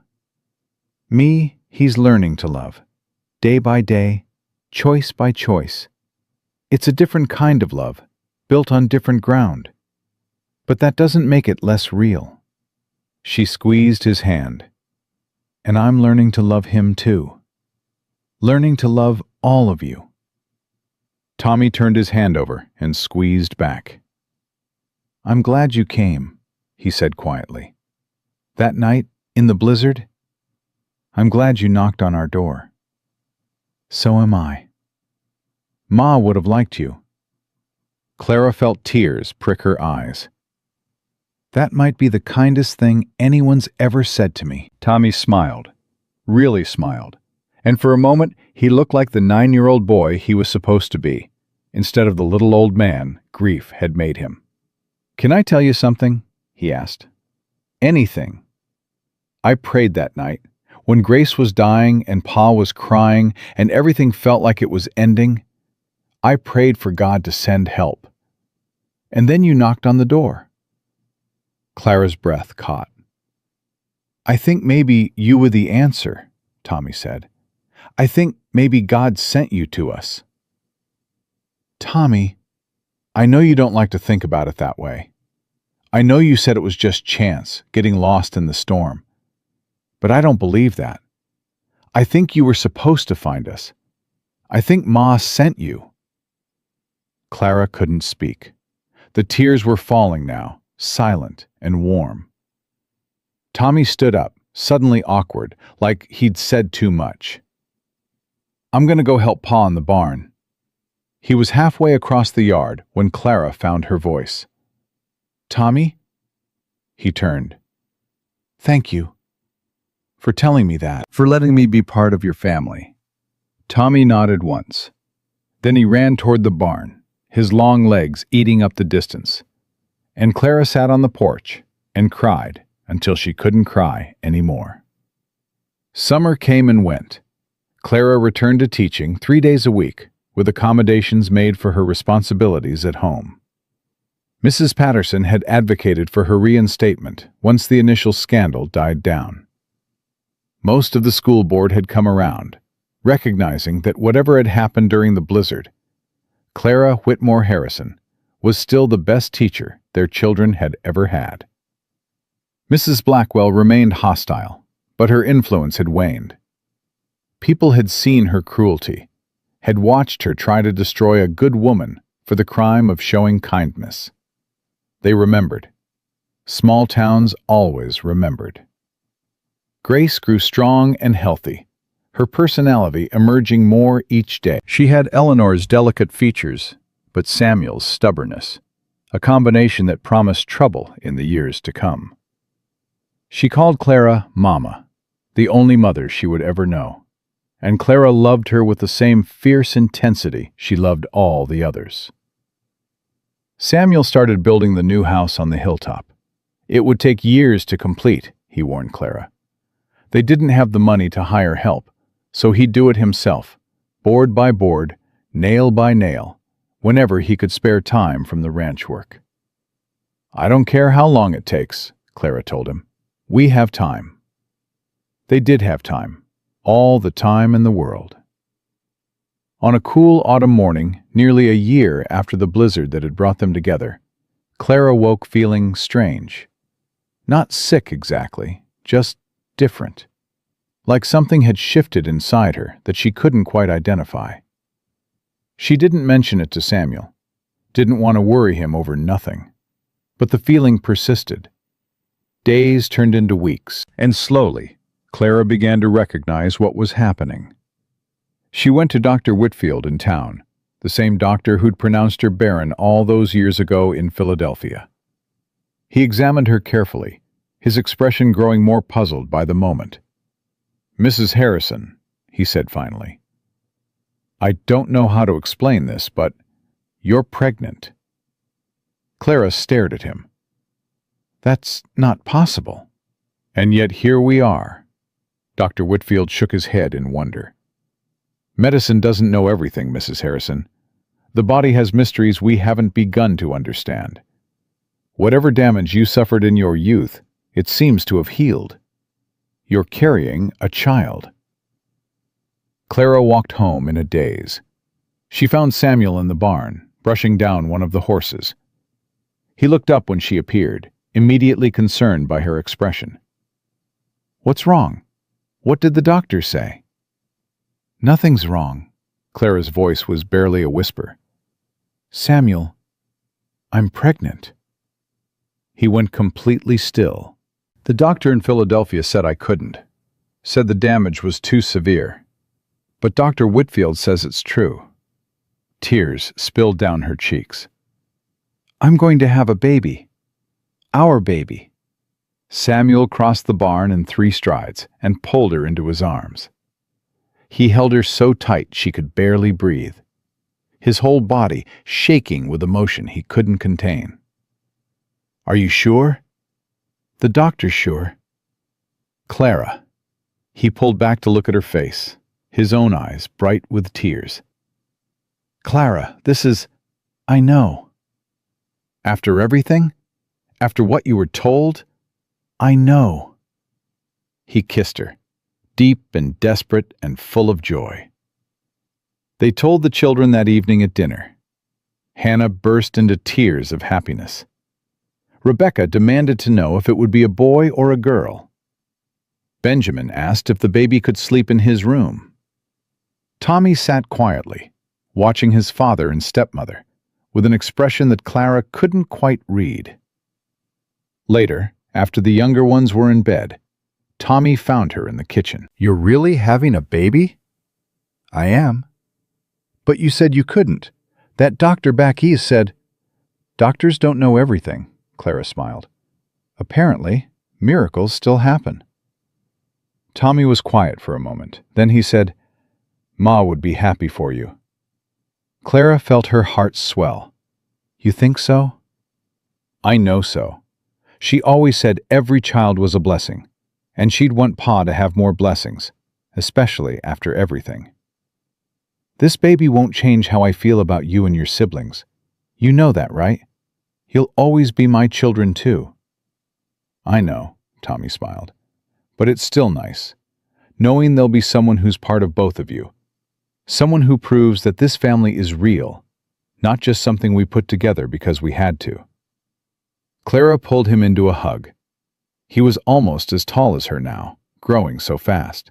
Me, he's learning to love. Day by day, choice by choice. It's a different kind of love, built on different ground. But that doesn't make it less real. She squeezed his hand. And I'm learning to love him too. Learning to love all of you. Tommy turned his hand over and squeezed back. I'm glad you came, he said quietly. That night, in the blizzard, I'm glad you knocked on our door. So am I. Ma would have liked you. Clara felt tears prick her eyes. That might be the kindest thing anyone's ever said to me. Tommy smiled, really smiled, and for a moment he looked like the 9-year-old boy he was supposed to be, instead of the little old man grief had made him. Can I tell you something? He asked. Anything. I prayed that night, when Grace was dying and Pa was crying and everything felt like it was ending. I prayed for God to send help. And then you knocked on the door. Clara's breath caught. I think maybe you were the answer, Tommy said. I think maybe God sent you to us. Tommy, I know you don't like to think about it that way. I know you said it was just chance, getting lost in the storm. But I don't believe that. I think you were supposed to find us. I think Ma sent you. Clara couldn't speak. The tears were falling now, silent and warm. Tommy stood up, suddenly awkward, like he'd said too much. I'm going to go help Pa in the barn. He was halfway across the yard when Clara found her voice. Tommy? He turned. Thank you. For telling me that. For letting me be part of your family. Tommy nodded once. Then he ran toward the barn, his long legs eating up the distance. And Clara sat on the porch and cried until she couldn't cry anymore. Summer came and went. Clara returned to teaching 3 days a week, with accommodations made for her responsibilities at home. Mrs. Patterson had advocated for her reinstatement once the initial scandal died down. Most of the school board had come around, recognizing that whatever had happened during the blizzard, Clara Whitmore Harrison was still the best teacher their children had ever had. Mrs. Blackwell remained hostile, but her influence had waned. People had seen her cruelty, had watched her try to destroy a good woman for the crime of showing kindness. They remembered. Small towns always remembered. Grace grew strong and healthy, her personality emerging more each day. She had Eleanor's delicate features, but Samuel's stubbornness, a combination that promised trouble in the years to come. She called Clara Mama, the only mother she would ever know, and Clara loved her with the same fierce intensity she loved all the others. Samuel started building the new house on the hilltop. It would take years to complete, he warned Clara. They didn't have the money to hire help, so he'd do it himself, board by board, nail by nail, whenever he could spare time from the ranch work. I don't care how long it takes, Clara told him. We have time. They did have time, all the time in the world. On a cool autumn morning, nearly a year after the blizzard that had brought them together, Clara woke feeling strange. Not sick exactly, just different. Like something had shifted inside her that she couldn't quite identify. She didn't mention it to Samuel, didn't want to worry him over nothing. But the feeling persisted. Days turned into weeks, and slowly, Clara began to recognize what was happening. She went to Dr. Whitfield in town, the same doctor who'd pronounced her barren all those years ago in Philadelphia. He examined her carefully, his expression growing more puzzled by the moment. "Mrs. Harrison," he said finally, "I don't know how to explain this, but you're pregnant." Clara stared at him. "That's not possible." "And yet here we are." Dr. Whitfield shook his head in wonder. "Medicine doesn't know everything, Mrs. Harrison. The body has mysteries we haven't begun to understand. Whatever damage you suffered in your youth, it seems to have healed. You're carrying a child." Clara walked home in a daze. She found Samuel in the barn, brushing down one of the horses. He looked up when she appeared, immediately concerned by her expression. "What's wrong? What did the doctor say?" "Nothing's wrong." Clara's voice was barely a whisper. "Samuel, I'm pregnant." He went completely still. "The doctor in Philadelphia said I couldn't. Said the damage was too severe. But Dr. Whitfield says it's true." Tears spilled down her cheeks. "I'm going to have a baby. Our baby." Samuel crossed the barn in 3 strides and pulled her into his arms. He held her so tight she could barely breathe, his whole body shaking with emotion he couldn't contain. "Are you sure?" "The doctor's sure." "Clara." He pulled back to look at her face, his own eyes bright with tears. "Clara, this is... I know." "After everything? After what you were told?" "I know." He kissed her, deep and desperate and full of joy. They told the children that evening at dinner. Hannah burst into tears of happiness. Rebecca demanded to know if it would be a boy or a girl. Benjamin asked if the baby could sleep in his room. Tommy sat quietly, watching his father and stepmother, with an expression that Clara couldn't quite read. Later, after the younger ones were in bed, Tommy found her in the kitchen. "You're really having a baby?" "I am." "But you said you couldn't. That doctor back east said—" "Doctors don't know everything," Clara smiled. "Apparently, miracles still happen." Tommy was quiet for a moment. Then he said, "Ma would be happy for you." Clara felt her heart swell. "You think so?" "I know so. She always said every child was a blessing, and she'd want Pa to have more blessings, especially after everything." "This baby won't change how I feel about you and your siblings. You know that, right? You'll always be my children, too." "I know," Tommy smiled. "But it's still nice, knowing there'll be someone who's part of both of you. Someone who proves that this family is real, not just something we put together because we had to." Clara pulled him into a hug. He was almost as tall as her now, growing so fast.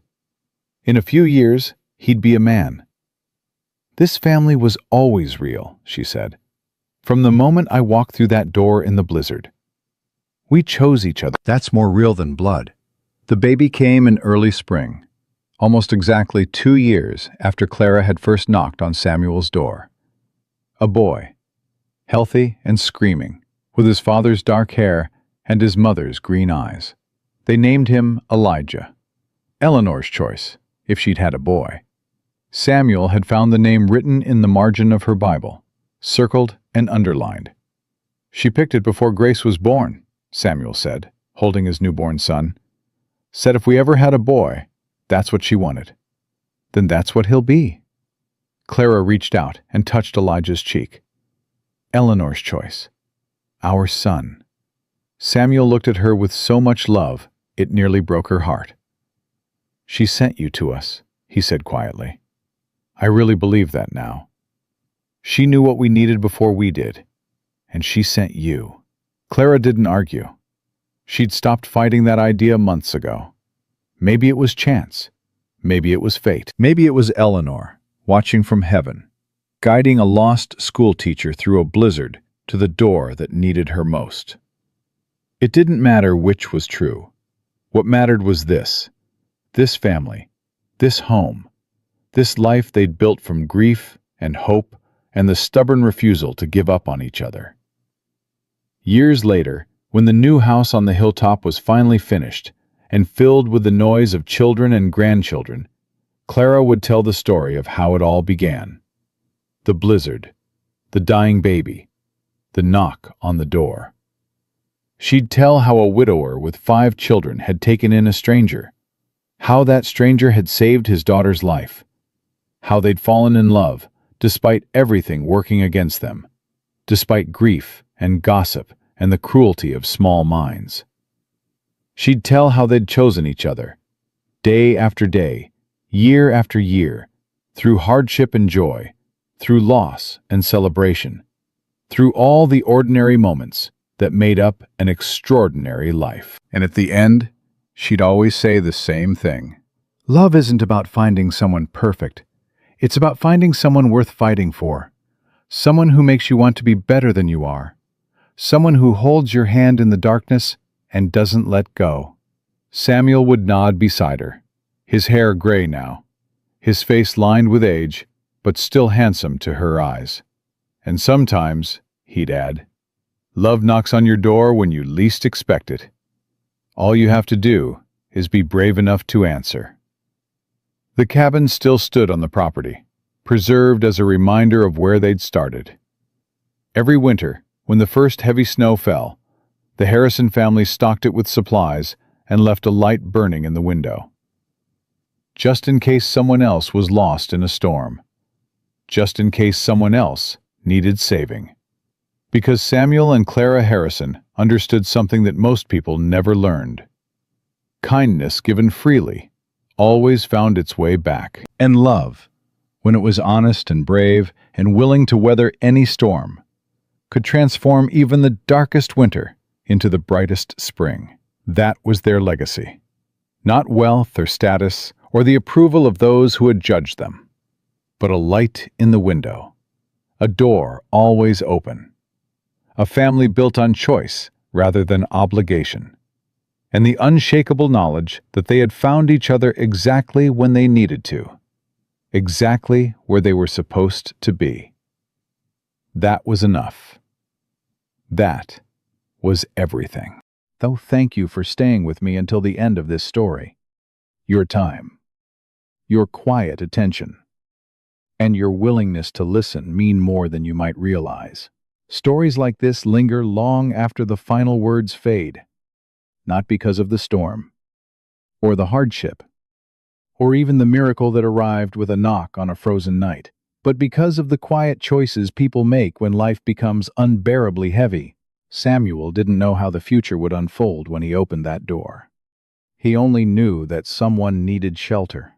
In a few years, he'd be a man. "This family was always real," she said. "From the moment I walked through that door in the blizzard. We chose each other." "That's more real than blood." The baby came in early spring, almost exactly 2 years after Clara had first knocked on Samuel's door. A boy, healthy and screaming, with his father's dark hair and his mother's green eyes. They named him Elijah. Eleanor's choice, if she'd had a boy. Samuel had found the name written in the margin of her Bible, circled and underlined. "She picked it before Grace was born," Samuel said, holding his newborn son. "Said if we ever had a boy, that's what she wanted. Then that's what he'll be." Clara reached out and touched Elijah's cheek. "Eleanor's choice. Our son." Samuel looked at her with so much love, it nearly broke her heart. "She sent you to us," he said quietly. "I really believe that now. She knew what we needed before we did, and she sent you." Clara didn't argue. She'd stopped fighting that idea months ago. Maybe it was chance. Maybe it was fate. Maybe it was Eleanor, watching from heaven, guiding a lost schoolteacher through a blizzard to the door that needed her most. It didn't matter which was true. What mattered was this family, this home, this life they'd built from grief and hope and the stubborn refusal to give up on each other. Years later, When the new house on the hilltop was finally finished and filled with the noise of children and grandchildren, Clara would tell the story of how it all began. The blizzard, the dying baby, the knock on the door. She'd tell how a widower with 5 children had taken in a stranger, how that stranger had saved his daughter's life, how they'd fallen in love despite everything working against them, despite grief and gossip and the cruelty of small minds. She'd tell how they'd chosen each other, day after day, year after year, through hardship and joy, through loss and celebration, through all the ordinary moments that made up an extraordinary life. And at the end, she'd always say the same thing. Love isn't about finding someone perfect. It's about finding someone worth fighting for. Someone who makes you want to be better than you are. Someone who holds your hand in the darkness and doesn't let go. Samuel would nod beside her, his hair gray now, his face lined with age, but still handsome to her eyes. And sometimes, he'd add, love knocks on your door when you least expect it. All you have to do is be brave enough to answer. The cabin still stood on the property, preserved as a reminder of where they'd started. Every winter, when the first heavy snow fell, the Harrison family stocked it with supplies and left a light burning in the window. Just in case someone else was lost in a storm. Just in case someone else needed saving. Because Samuel and Clara Harrison understood something that most people never learned. Kindness given freely always found its way back. And love, when it was honest and brave and willing to weather any storm, could transform even the darkest winter into the brightest spring. That was their legacy. Not wealth or status or the approval of those who had judged them, but a light in the window, a door always open, a family built on choice rather than obligation, and the unshakable knowledge that they had found each other exactly when they needed to, exactly where they were supposed to be. That was enough. That was everything. Though thank you for staying with me until the end of this story. Your time, your quiet attention, and your willingness to listen mean more than you might realize. Stories like this linger long after the final words fade, not because of the storm, or the hardship, or even the miracle that arrived with a knock on a frozen night, but because of the quiet choices people make when life becomes unbearably heavy. Samuel didn't know how the future would unfold when he opened that door. He only knew that someone needed shelter,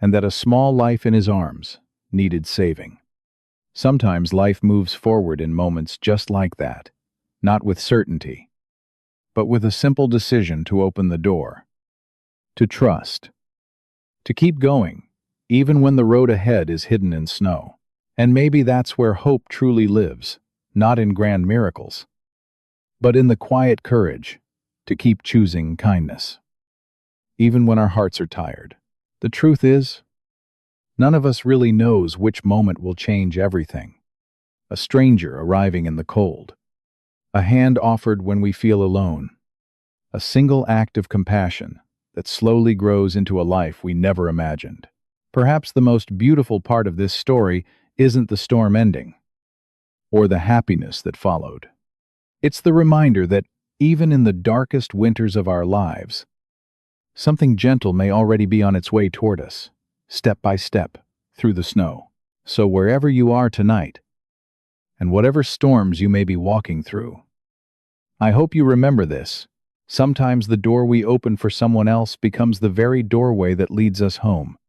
and that a small life in his arms needed saving. Sometimes life moves forward in moments just like that, not with certainty, but with a simple decision to open the door, to trust, to keep going, even when the road ahead is hidden in snow. And maybe that's where hope truly lives, not in grand miracles, but in the quiet courage to keep choosing kindness, even when our hearts are tired. The truth is, none of us really knows which moment will change everything. A stranger arriving in the cold, a hand offered when we feel alone, a single act of compassion that slowly grows into a life we never imagined. Perhaps the most beautiful part of this story isn't the storm ending, or the happiness that followed. It's the reminder that even in the darkest winters of our lives, something gentle may already be on its way toward us, step by step, through the snow. So wherever you are tonight, and whatever storms you may be walking through, I hope you remember this. Sometimes the door we open for someone else becomes the very doorway that leads us home.